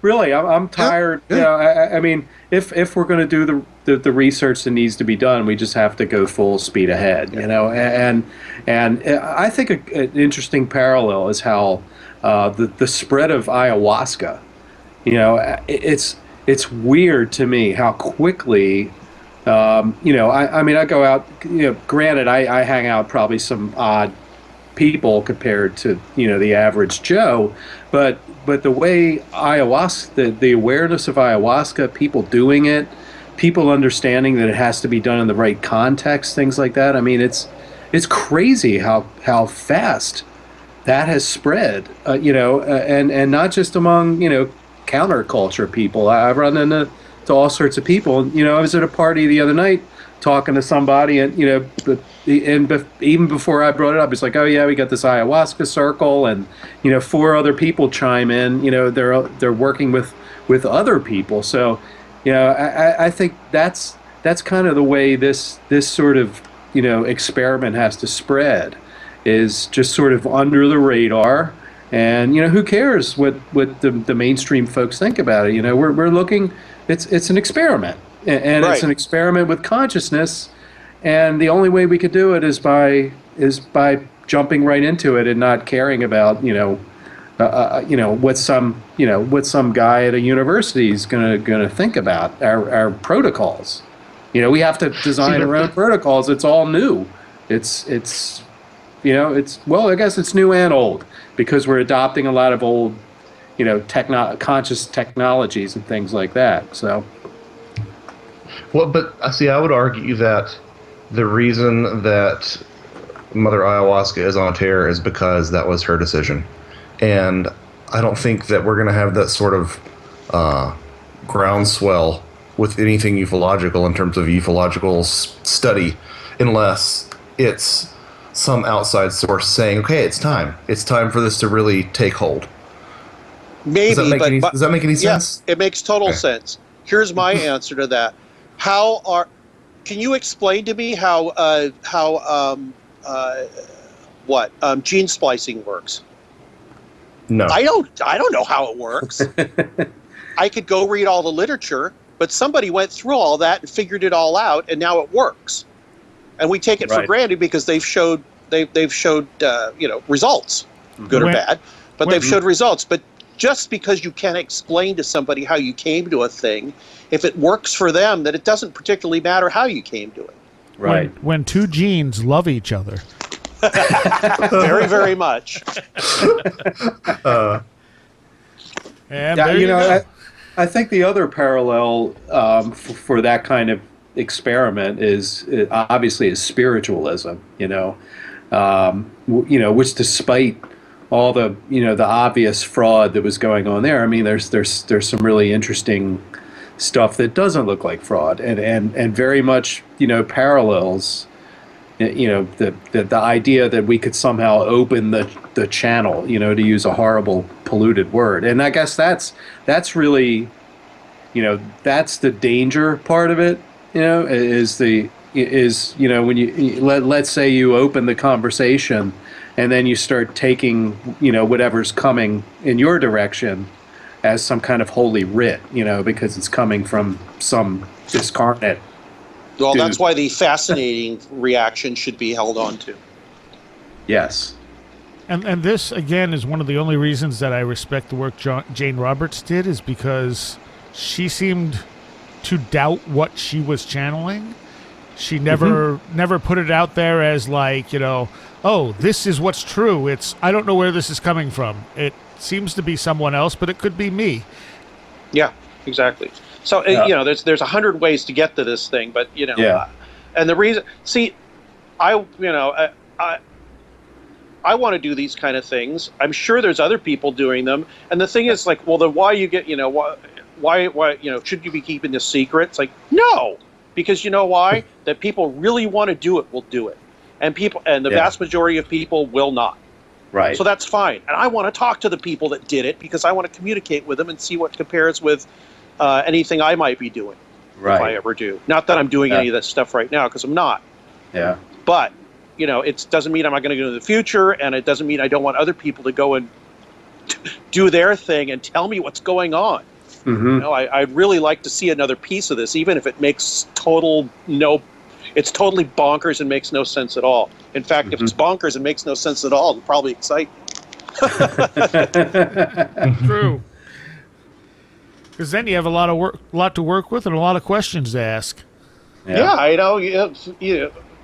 Really, I'm tired. I mean, if we're going to do the research that needs to be done. We just have to go full speed ahead, you know. And I think an interesting parallel is how the spread of ayahuasca. You know, it's weird to me how quickly. You know, I mean, I go out. You know, granted, I hang out probably some odd people compared to, you know, the average Joe, but the way ayahuasca, the awareness of ayahuasca, people doing it, people understanding that it has to be done in the right context, things like that. I mean, it's crazy how fast that has spread. You know, and not just among, you know, counterculture people. I've run into all sorts of people. You know, I was at a party the other night talking to somebody, and you know, even before I brought it up, it's like, oh yeah, we got this ayahuasca circle, and you know, 4 other people chime in. You know, they're working with other people. So, you know, I think that's kind of the way this sort of, you know, experiment has to spread, is just sort of under the radar. And you know, who cares what the mainstream folks think about it? You know, we're looking. It's an experiment, and Right. It's an experiment with consciousness, and the only way we could do it is by jumping right into it and not caring about you know what some guy at a university is gonna think about our protocols. You know, we have to design our own protocols. It's all new. It's you know, well, I guess it's new and old because we're adopting a lot of old, you know, conscious technologies and things like that. So, Well, but see, I would argue that the reason that Mother Ayahuasca is on tear is because that was her decision, and I don't think that we're going to have that sort of groundswell with anything ufological in terms of ufological study, unless it's some outside source saying, "Okay, it's time for this to really take hold." Maybe, does that make any sense? Yes, it makes total sense. Here's my answer to that. Can you explain to me how gene splicing works? No. I don't know how it works. I could go read all the literature, but somebody went through all that and figured it all out, and now it works. And we take it for granted because they've showed you know, results, good or bad, but they've showed results. But just because you can't explain to somebody how you came to a thing, if it works for them, then it doesn't particularly matter how you came to it. right. When 2 genes love each other. Very, very much. And Yeah, there you go. know, I think the other parallel for that kind of experiment is obviously spiritualism. You know, which despite all the the obvious fraud that was going on there, I mean, there's some really interesting stuff that doesn't look like fraud, and very much parallels. The idea that we could somehow open the channel, to use a horrible polluted word, and I guess that's really, that's the danger part of it. Is when you let's say you open the conversation, and then you start taking whatever's coming in your direction as some kind of holy writ, because it's coming from some discarnate. Well, Dude. That's why the fascinating reaction should be held on to. Yes. And this, again, is one of the only reasons that I respect the work Jane Roberts did, is because she seemed to doubt what she was channeling. She never put it out there as like, oh, this is what's true. I don't know where this is coming from. It seems to be someone else, but it could be me. Yeah, exactly. So, there's 100 ways to get to this thing, but, and the reason, I want to do these kind of things. I'm sure there's other people doing them. And the thing is, like, well, then why you get, why, should you be keeping this secret? It's like, no, because you know why? That people really want to do it will do it. And the vast majority of people will not. Right. So that's fine. And I want to talk to the people that did it because I want to communicate with them and see what compares with anything I might be doing, if I ever do. Not that I'm doing any of this stuff right now, because I'm not. Yeah. But, it doesn't mean I'm not going to go in the future, and it doesn't mean I don't want other people to go and do their thing and tell me what's going on. You know, I'd really like to see another piece of this, even if it makes it's totally bonkers and makes no sense at all. In fact, if it's bonkers and makes no sense at all, it'll probably excite me. True. Because then you have a lot to work with and a lot of questions to ask. Yeah, I know.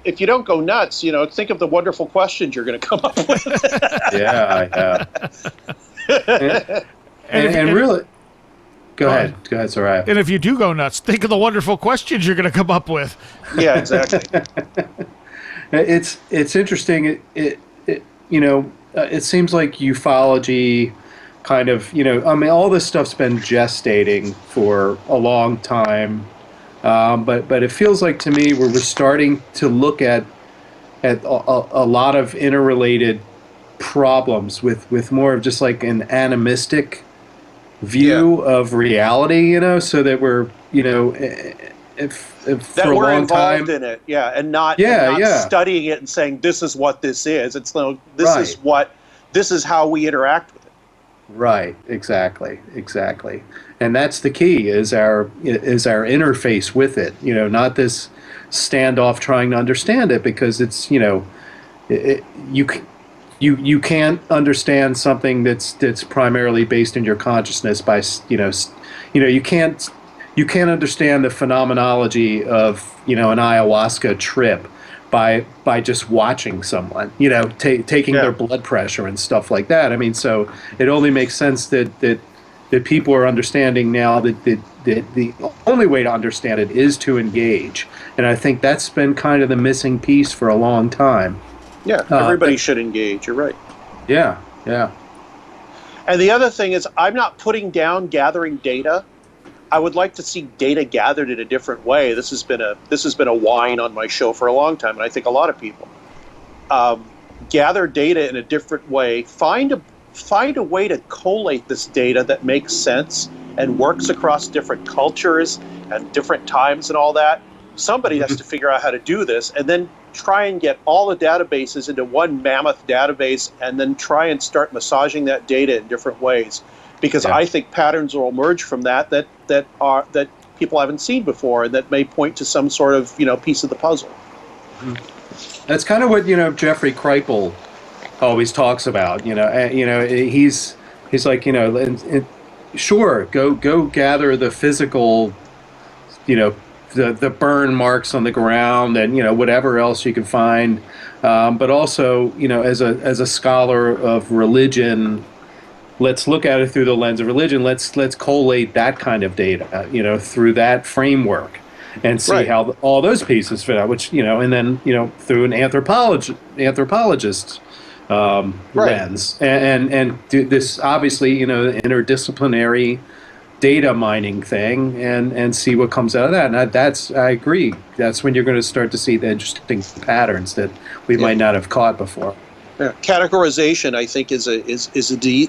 If you don't go nuts, think of the wonderful questions you're going to come up with. Yeah. And really, go ahead. It's all right. And if you do go nuts, think of the wonderful questions you're going to come up with. Yeah, exactly. It's interesting. It seems like ufology kind of, all this stuff's been gestating for a long time. But it feels like to me we're starting to look at a lot of interrelated problems with more of just like an animistic view of reality, so that we're, if that for a we're long involved time in it, and not studying it and saying this is what this is. It's this is how we interact with it. Right, exactly, and that's the key is our interface with it. Not this standoff trying to understand it, because it's you can't understand something that's primarily based in your consciousness by you can't understand the phenomenology of an ayahuasca trip by just watching someone, taking their blood pressure and stuff like that. I mean, so it only makes sense that people are understanding now that the only way to understand it is to engage. And I think that's been kind of the missing piece for a long time. Yeah, everybody should engage. You're right. Yeah. And the other thing is, I'm not putting down gathering data. I would like to see data gathered in a different way. This has been a whine on my show for a long time, and I think a lot of people gather data in a different way. Find a way to collate this data that makes sense and works across different cultures and different times and all that. Somebody has to figure out how to do this, and then try and get all the databases into one mammoth database, and then try and start massaging that data in different ways. Because I think patterns will emerge from that people haven't seen before, and that may point to some sort of piece of the puzzle. That's kind of what Jeffrey Kripal always talks about. He's like sure, go gather the physical, the burn marks on the ground and whatever else you can find, but also as a scholar of religion. Let's look at it through the lens of religion. Let's collate that kind of data, through that framework, and see how all those pieces fit out. Which and then through an anthropologist lens, and do this obviously interdisciplinary data mining thing, and see what comes out of that. And I agree. That's when you're going to start to see the interesting patterns that we might not have caught before. Yeah. Categorization, I think, is a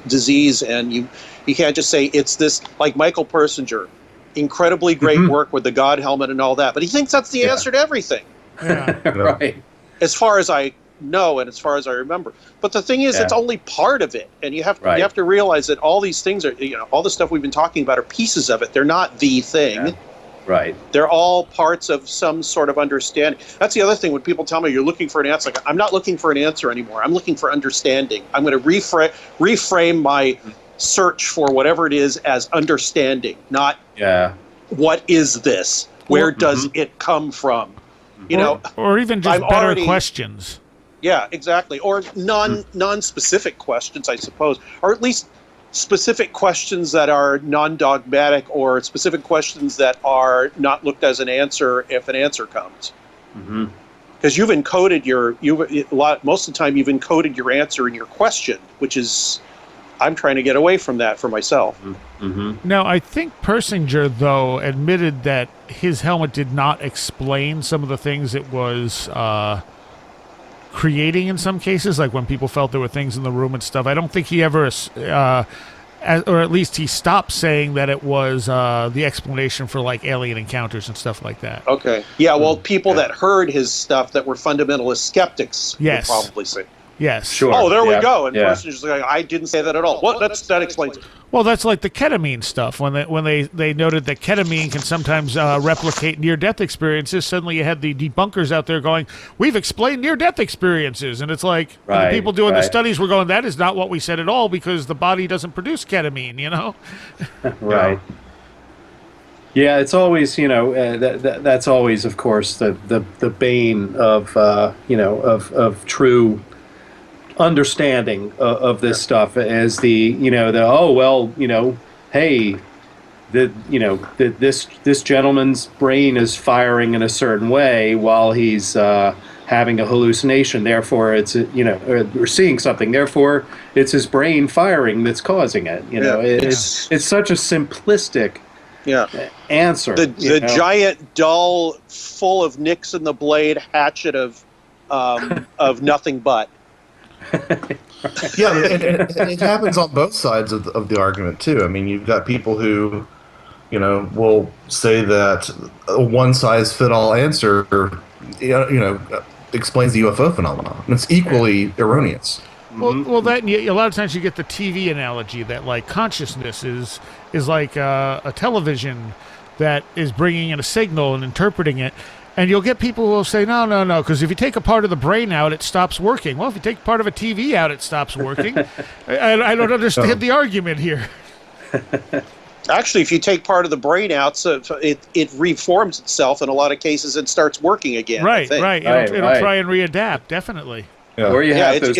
disease, and you can't just say it's this. Like Michael Persinger, incredibly great work with the God helmet and all that, but he thinks that's the answer to everything. Yeah. Right. As far as I know, and as far as I remember. But the thing is, it's only part of it, and you have to realize that all these things are all the stuff we've been talking about are pieces of it. They're not the thing. Yeah. Right. They're all parts of some sort of understanding. That's the other thing when people tell me you're looking for an answer. Like, I'm not looking for an answer anymore. I'm looking for understanding. I'm going to reframe my search for whatever it is as understanding, not what is this? Where does it come from? Or even just better questions. Yeah, exactly. Or non-specific questions, I suppose, or at least specific questions that are non-dogmatic, or specific questions that are not looked as an answer if an answer comes. Because you've encoded most of the time you've encoded your answer in your question, which is, I'm trying to get away from that for myself. Now, I think Persinger, though, admitted that his helmet did not explain some of the things it was creating in some cases, like when people felt there were things in the room and stuff. I don't think he ever, or at least he stopped saying that it was the explanation for like alien encounters and stuff like that. Okay. Yeah, well, people that heard his stuff that were fundamentalist skeptics would probably say. Yes. Sure. Oh, there we Yeah. go. And the Yeah. person is just like, I didn't say that at all. Well, that explains it. Well, that's like the ketamine stuff. When they noted that ketamine can sometimes replicate near-death experiences, suddenly you had the debunkers out there going, "We've explained near-death experiences," and it's like the people doing the studies were going, "That is not what we said at all, because the body doesn't produce ketamine." You know, Right. Yeah, it's always that's always, of course, the bane of of true understanding of this stuff, as hey, this gentleman's brain is firing in a certain way while he's having a hallucination, therefore it's or seeing something, therefore it's his brain firing that's causing it. It's such a simplistic answer. The giant, dull, full of nicks in the blade hatchet of nothing but. Yeah, and it happens on both sides of the argument too. I mean, you've got people who, will say that a one-size-fit-all answer, explains the UFO phenomenon. And it's equally erroneous. Well, that a lot of times you get the TV analogy that like consciousness is like a television that is bringing in a signal and interpreting it. And you'll get people who will say, no, because if you take a part of the brain out, it stops working. Well, if you take part of a TV out, it stops working. I don't understand the argument here. Actually, if you take part of the brain out, so it reforms itself in a lot of cases and starts working again. Right. It'll Right. try and readapt, definitely. Yeah. Or you have you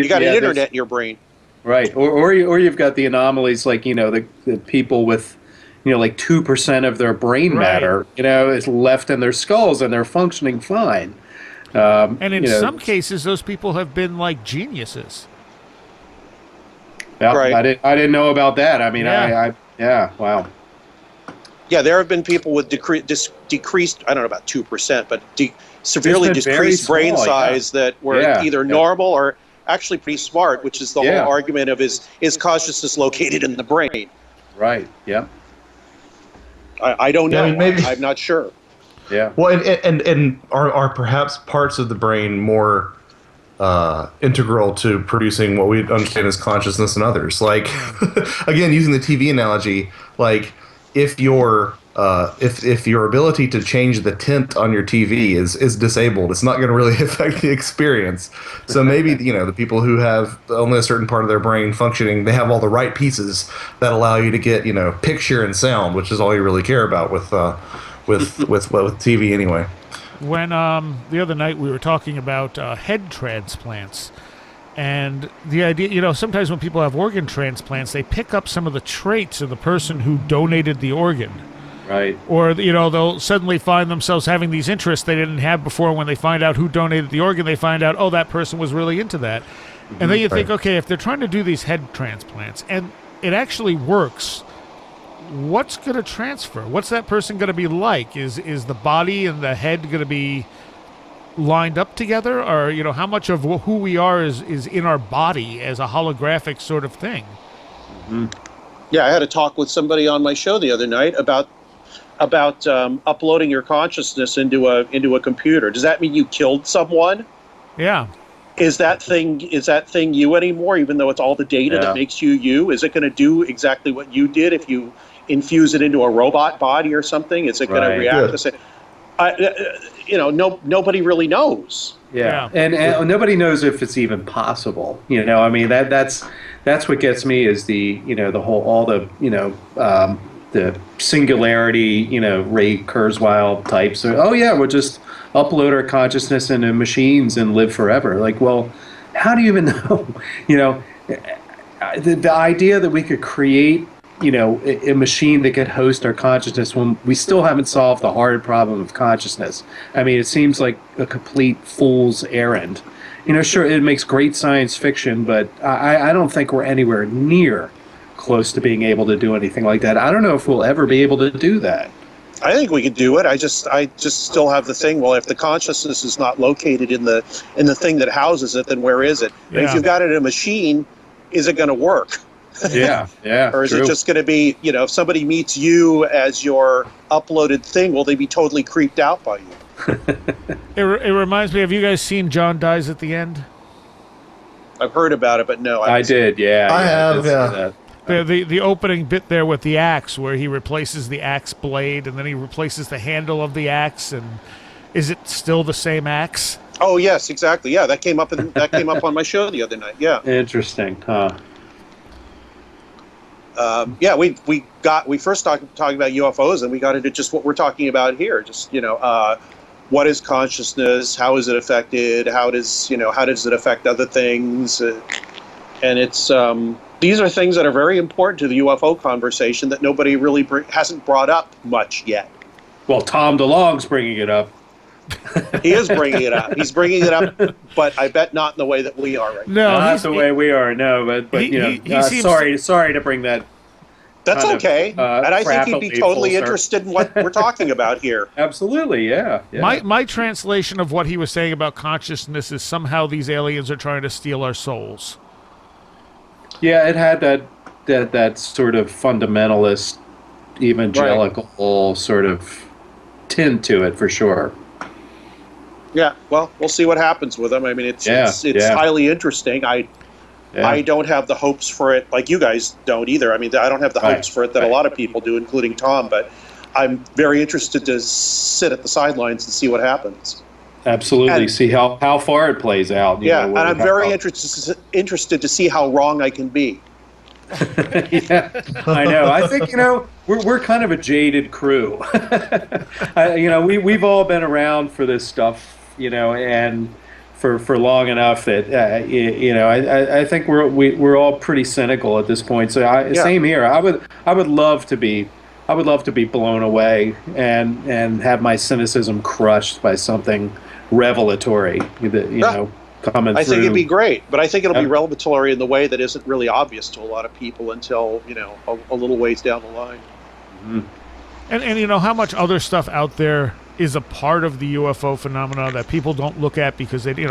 got an internet in your brain. Right. Or you've got the anomalies like, the people with, like 2% of their brain matter, is left in their skulls and they're functioning fine. And in some cases, those people have been like geniuses. Yeah, Right. I didn't know about that. I mean, wow. Yeah, there have been people with decreased, I don't know about 2%, but severely It's been very decreased brain small, size that were either normal or actually pretty smart, which is the whole argument of is consciousness located in the brain? Right. Yeah. I don't know. Yeah, I mean, maybe. I'm not sure. Yeah. Well, and are perhaps parts of the brain more integral to producing what we understand as consciousness than others? Like, again, using the TV analogy, like if your ability to change the tint on your TV is disabled, it's not going to really affect the experience. So maybe the people who have only a certain part of their brain functioning, they have all the right pieces that allow you to get picture and sound, which is all you really care about with TV anyway. When the other night we were talking about head transplants, and the idea, sometimes when people have organ transplants, they pick up some of the traits of the person who donated the organ. Right. Or, they'll suddenly find themselves having these interests they didn't have before. When they find out who donated the organ, they find out, that person was really into that. And then you think, okay, if they're trying to do these head transplants, and it actually works, what's going to transfer? What's that person going to be like? Is the body and the head going to be lined up together? Or, how much of who we are is in our body as a holographic sort of thing? Mm-hmm. Yeah, I had a talk with somebody on my show the other night about uploading your consciousness into a computer. Does that mean you killed someone? Yeah. Is that thing you anymore, even though it's all the data that makes you you? Is it going to do exactly what you did if you infuse it into a robot body or something? Is it going to react the same? Nobody really knows. Yeah. And nobody knows if it's even possible. I mean, that's what gets me is the the singularity, Ray Kurzweil types. We'll just upload our consciousness into machines and live forever. Like, well, how do you even know? The idea that we could create, a machine that could host our consciousness when we still haven't solved the hard problem of consciousness. I mean, it seems like a complete fool's errand. Sure, it makes great science fiction, but I don't think we're anywhere near close to being able to do anything like that. I don't know if we'll ever be able to do that. I think we could do it. I just still have the thing. Well, if the consciousness is not located in the thing that houses it, then where is it? And if you've got it in a machine, is it going to work? Yeah. Or is it just going to be, if somebody meets you as your uploaded thing, will they be totally creeped out by you? It reminds me, have you guys seen John Dies at the End? I've heard about it, but no. I did, yeah. I have, did see yeah. that. The opening bit there with the axe, where he replaces the axe blade and then he replaces the handle of the axe, and is it still the same axe? Oh yes, exactly. Yeah, that came up on my show the other night. Yeah. Interesting, huh? Yeah, we first talking about UFOs, and we got into just what we're talking about here. Just what is consciousness? How is it affected? How does it affect other things? And it's these are things that are very important to the UFO conversation that nobody really hasn't brought up much yet. Well, Tom DeLonge's bringing it up. He is bringing it up. He's bringing it up, but I bet not in the way that we are right now. No, Not the way we are. No, but he seems sorry to bring that. That's kind okay. of, And I think he'd be rapidly totally full interested in what we're talking about here. Absolutely, yeah. my translation of what he was saying about consciousness is somehow these aliens are trying to steal our souls. Yeah, it had that sort of fundamentalist, evangelical sort of tint to it for sure. Yeah, well, we'll see what happens with them. I mean, it's highly interesting. I don't have the hopes for it like you guys don't either. I mean, I don't have the hopes for it that a lot of people do, including Tom. But I'm very interested to sit at the sidelines and see what happens. Absolutely, see how far it plays out. And I'm very interested to see how wrong I can be. Yeah, I know. I think we're kind of a jaded crew. We've all been around for this stuff, and for long enough that I think we're all pretty cynical at this point. So same here. I would love to be blown away and have my cynicism crushed by something revelatory that coming through. I think it'd be great, but I think it'll be revelatory in the way that isn't really obvious to a lot of people until a little ways down the line. Mm-hmm. And how much other stuff out there is a part of the UFO phenomena that people don't look at because they if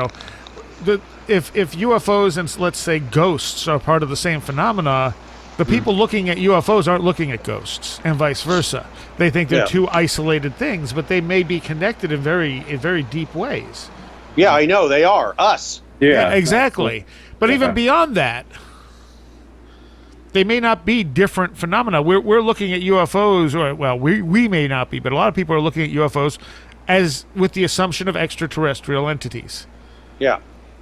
UFOs and let's say ghosts are part of the same phenomena, the people looking at UFOs aren't looking at ghosts, and vice versa. They think they're two isolated things, but they may be connected in very deep ways. Yeah, I know they are us. Yeah, exactly. But even beyond that, they may not be different phenomena. We're looking at UFOs, we may not be, but a lot of people are looking at UFOs as with the assumption of extraterrestrial entities. Yeah.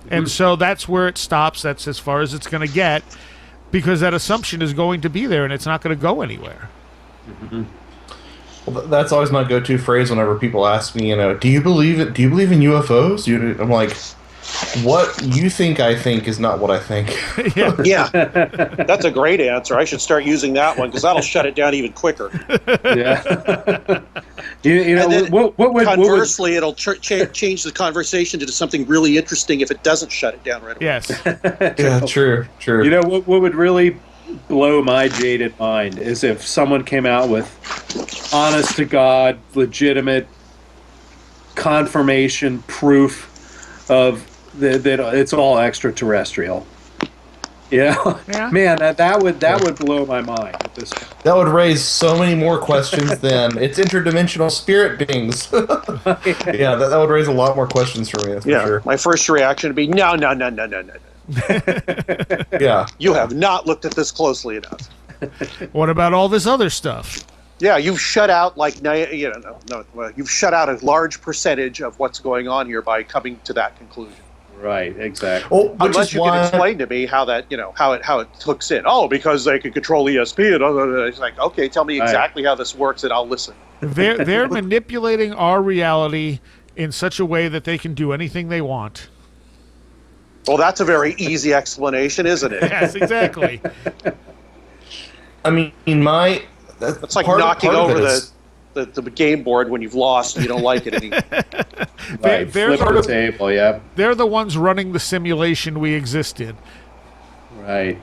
And so that's where it stops. That's as far as it's going to get, because that assumption is going to be there and it's not going to go anywhere. Mm-hmm. Well, that's always my go-to phrase whenever people ask me, do you believe in UFOs? I'm like, what you think I think is not what I think. Yeah, that's a great answer. I should start using that one because that'll shut it down even quicker. Yeah. Conversely, it'll change the conversation to something really interesting if it doesn't shut it down right away. Yes. Yeah, true. What would really blow my jaded mind is if someone came out with honest to God, legitimate confirmation proof of that it's all extraterrestrial. Man, that would blow my mind at this point. That would raise so many more questions than it's interdimensional spirit beings. Yeah, that would raise a lot more questions for me. That's for sure. My first reaction would be no. Yeah, you have not looked at this closely enough. What about all this other stuff? Yeah, you've shut out you've shut out a large percentage of what's going on here by coming to that conclusion. Right, exactly. Oh, unless you can explain to me how that how it hooks in. Oh, because they can control ESP and it's like, okay, tell me exactly how this works and I'll listen. They're manipulating our reality in such a way that they can do anything they want. Well, that's a very easy explanation, isn't it? Yes, exactly. I mean, that's like knocking over the game board when you've lost and you don't like it anymore. Right, flip the table, yeah. They're the ones running the simulation we exist in. Right.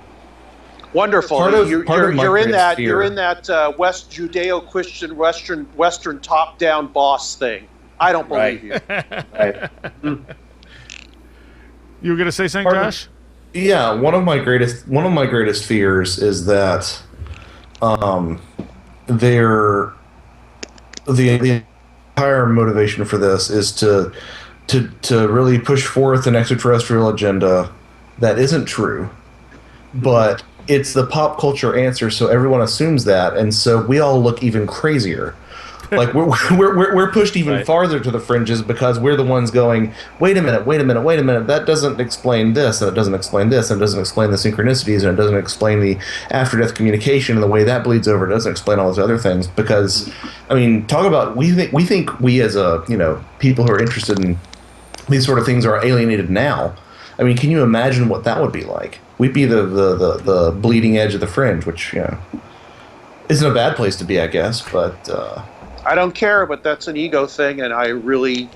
Wonderful. You're in that West Judeo-Christian Western top-down boss thing. I don't believe you. Right. You were going to say something, Josh? Yeah, one of my greatest fears is that the entire motivation for this is to really push forth an extraterrestrial agenda that isn't true, but it's the pop culture answer, so everyone assumes that, and so we all look even crazier. Like we're pushed even farther to the fringes because we're the ones going, wait a minute, that doesn't explain this, and it doesn't explain this, and it doesn't explain the synchronicities, and it doesn't explain the after-death communication and the way that bleeds over. It doesn't explain all those other things. Because, I mean, talk about we think we as people who are interested in these sort of things are alienated now. I mean, can you imagine what that would be like? We'd be the bleeding edge of the fringe, which isn't a bad place to be, I guess, but. I don't care, but that's an ego thing, and I really,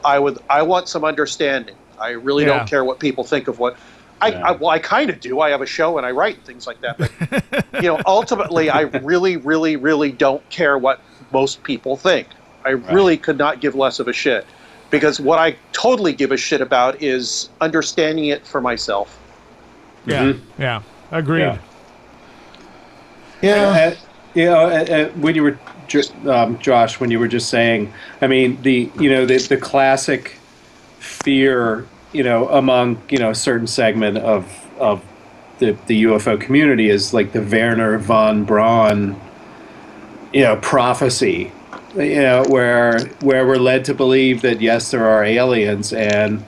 I want some understanding. I really don't care what people think of what. I kind of do. I have a show and I write things like that. But ultimately, I really, really, really don't care what most people think. I really could not give less of a shit, because what I totally give a shit about is understanding it for myself. Yeah, yeah, agreed. Yeah. When you were just Josh, when you were just saying, I mean, the classic fear, among a certain segment of the UFO community is like the Werner von Braun, prophecy, where we're led to believe that yes, there are aliens, and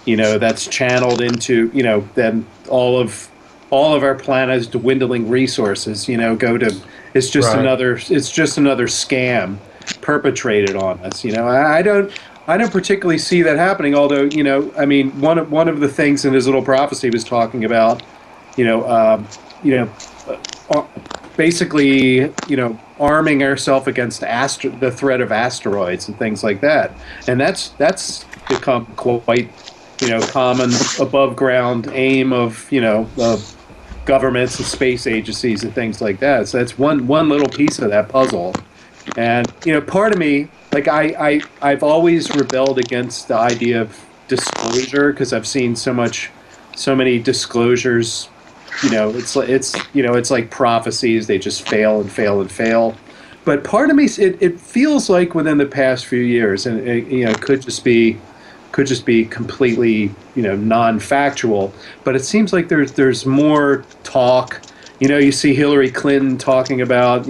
that's channeled into then all of our planet's dwindling resources go to. It's just another scam perpetrated on us. I don't particularly see that happening. Although I mean, one of the things in his little prophecy was talking about basically arming ourselves against the threat of asteroids and things like that. And that's become quite common above ground aim of of governments and space agencies and things like that. So that's one little piece of that puzzle. And part of me, like I've always rebelled against the idea of disclosure, because I've seen so many disclosures. It's like prophecies; they just fail and fail and fail. But part of me, it feels like within the past few years, and it could just be completely non-factual, but it seems like there's more talk. You see Hillary Clinton talking about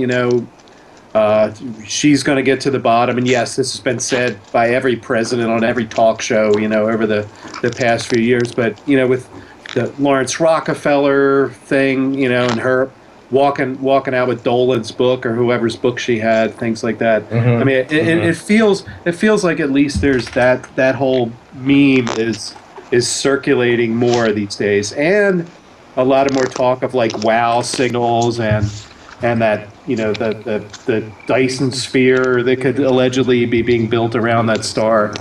she's going to get to the bottom, and yes, this has been said by every president on every talk show over the past few years. But with the Lawrence Rockefeller thing, and her walking out with Dolan's book or whoever's book she had, things like that. Mm-hmm. I mean, it feels like at least there's that whole meme is circulating more these days, and a lot of more talk of like wow signals and that the Dyson sphere that could allegedly be being built around that star.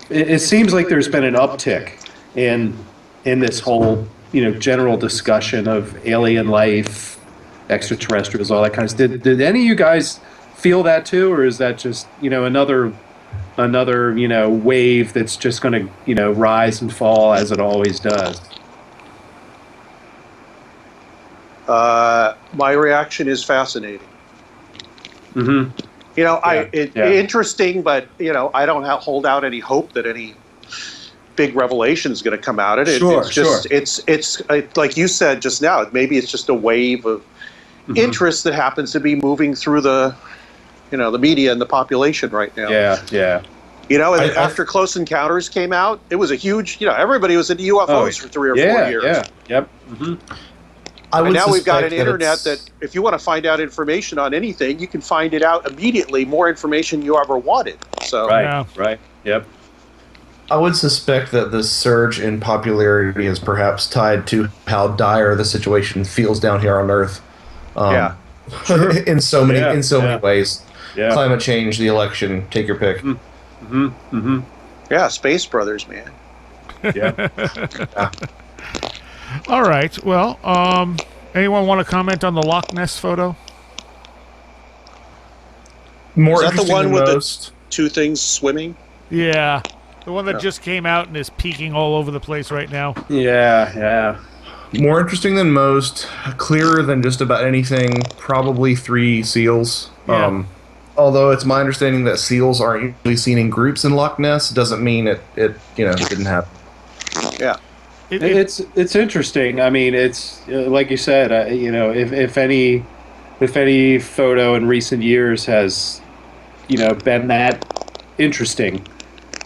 It seems like there's been an uptick in this whole general discussion of alien life, extraterrestrials, all that kind of stuff. Did any of you guys feel that too, or is that just another wave that's just going to rise and fall as it always does? My reaction is fascinating. Mm-hmm. Interesting, but I don't hold out any hope that any big revelation is going to come out of it. It's like you said just now. Maybe it's just a wave of interest that happens to be moving through the media and the population right now. Yeah. After Close Encounters came out, it was a huge. Everybody was into UFOs for 3 or 4 years. Yeah. Yep. Mm-hmm. And now we've got an internet that if you want to find out information on anything, you can find it out immediately. More information you ever wanted. So right. Yep. I would suspect that the surge in popularity is perhaps tied to how dire the situation feels down here on Earth. In so many ways. Yeah. Climate change, the election, take your pick. Mm-hmm. Mm-hmm. Yeah, Space Brothers, man. Yeah. All right. Well, anyone want to comment on the Loch Ness photo? More Is that the one than with most. the two things swimming? Yeah. The one that just came out and is peeking all over the place right now. Yeah. More interesting than most, clearer than just about anything, probably 3 seals. Yeah. Although it's my understanding that seals aren't usually seen in groups in Loch Ness, doesn't mean it didn't happen. Yeah. It's interesting. I mean, it's like you said. If any photo in recent years has been that interesting,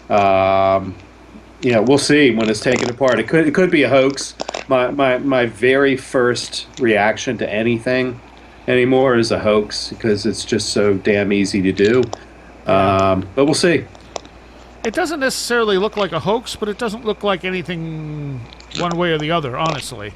we'll see when it's taken apart. It could be a hoax. My very first reaction to anything anymore is a hoax because it's just so damn easy to do. But we'll see. It doesn't necessarily look like a hoax, but it doesn't look like anything one way or the other, honestly.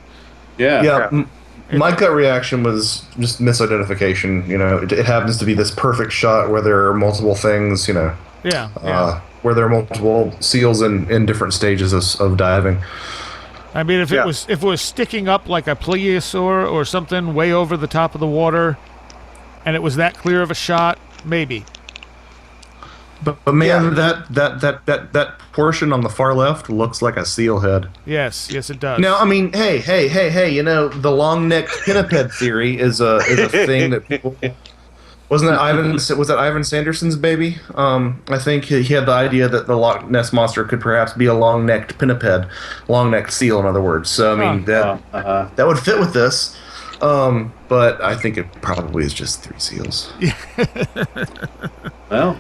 Yeah. My gut reaction was just misidentification. It happens to be this perfect shot where there are multiple things, where there are multiple seals in different stages of diving. I mean, if it was sticking up like a plesiosaur or something way over the top of the water, and it was that clear of a shot, maybe. But man, that portion on the far left looks like a seal head. Yes, it does. Now, I mean, hey, the long-necked pinniped theory is a thing that people. Was that Ivan Sanderson's baby? I think he had the idea that the Loch Ness monster could perhaps be a long-necked pinniped, long-necked seal, in other words. So I mean that would fit with this. But I think it probably is just 3 seals. Well.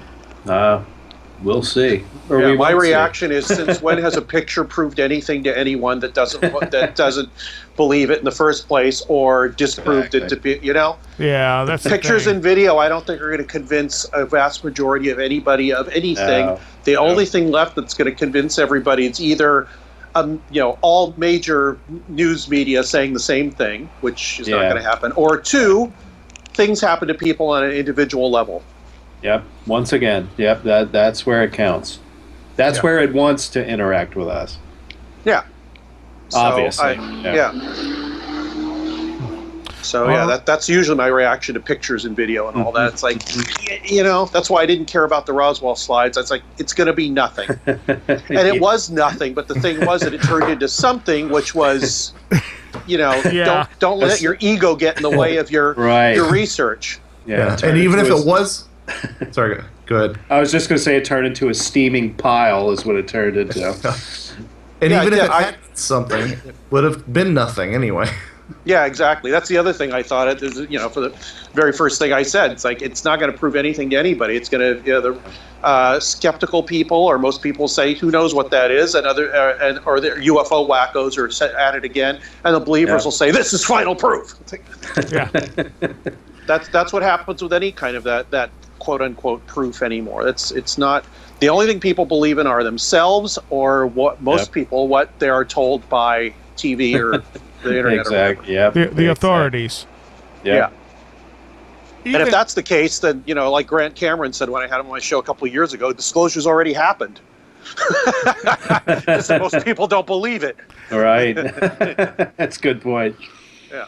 We'll see. My reaction is, since when has a picture proved anything to anyone that doesn't believe it in the first place or disproved it to be? Yeah, that's pictures and video. I don't think are going to convince a vast majority of anybody of anything. The only thing left that's going to convince everybody is either all major news media saying the same thing, which is not going to happen, or 2, things happen to people on an individual level. Yep. Once again, that's where it counts. That's where it wants to interact with us. Yeah. Obviously. That's usually my reaction to pictures and video and all that. It's like, that's why I didn't care about the Roswell slides. It's like, it's going to be nothing. And it was nothing, but the thing was that it turned into something which was, don't let your ego get in the way of your research. Yeah. And even if it was... Sorry, go ahead. I was just going to say it turned into a steaming pile is what it turned into. And even if it had something, it would have been nothing anyway. Yeah, exactly. That's the other thing I thought. For the very first thing I said, it's like it's not going to prove anything to anybody. It's going to the skeptical people or most people say, who knows what that is, and or the UFO wackos are at it again, and the believers will say, this is final proof. That's what happens with any kind of that quote unquote proof anymore. It's not the only thing people believe in are themselves or what most people what they are told by TV or the internet. Exactly. The authorities. Yeah. And if that's the case, then like Grant Cameron said when I had him on my show a couple of years ago, disclosure's already happened. Because most people don't believe it. All right. That's a good point. Yeah.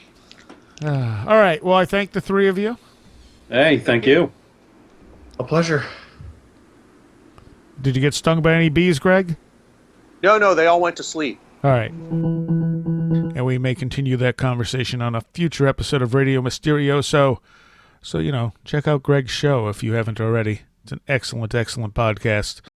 All right. Well, I thank the 3 of you. Hey, thank you. A pleasure. Did you get stung by any bees, Greg? No, they all went to sleep. All right. And we may continue that conversation on a future episode of Radio Mysterioso. So, check out Greg's show if you haven't already. It's an excellent, excellent podcast.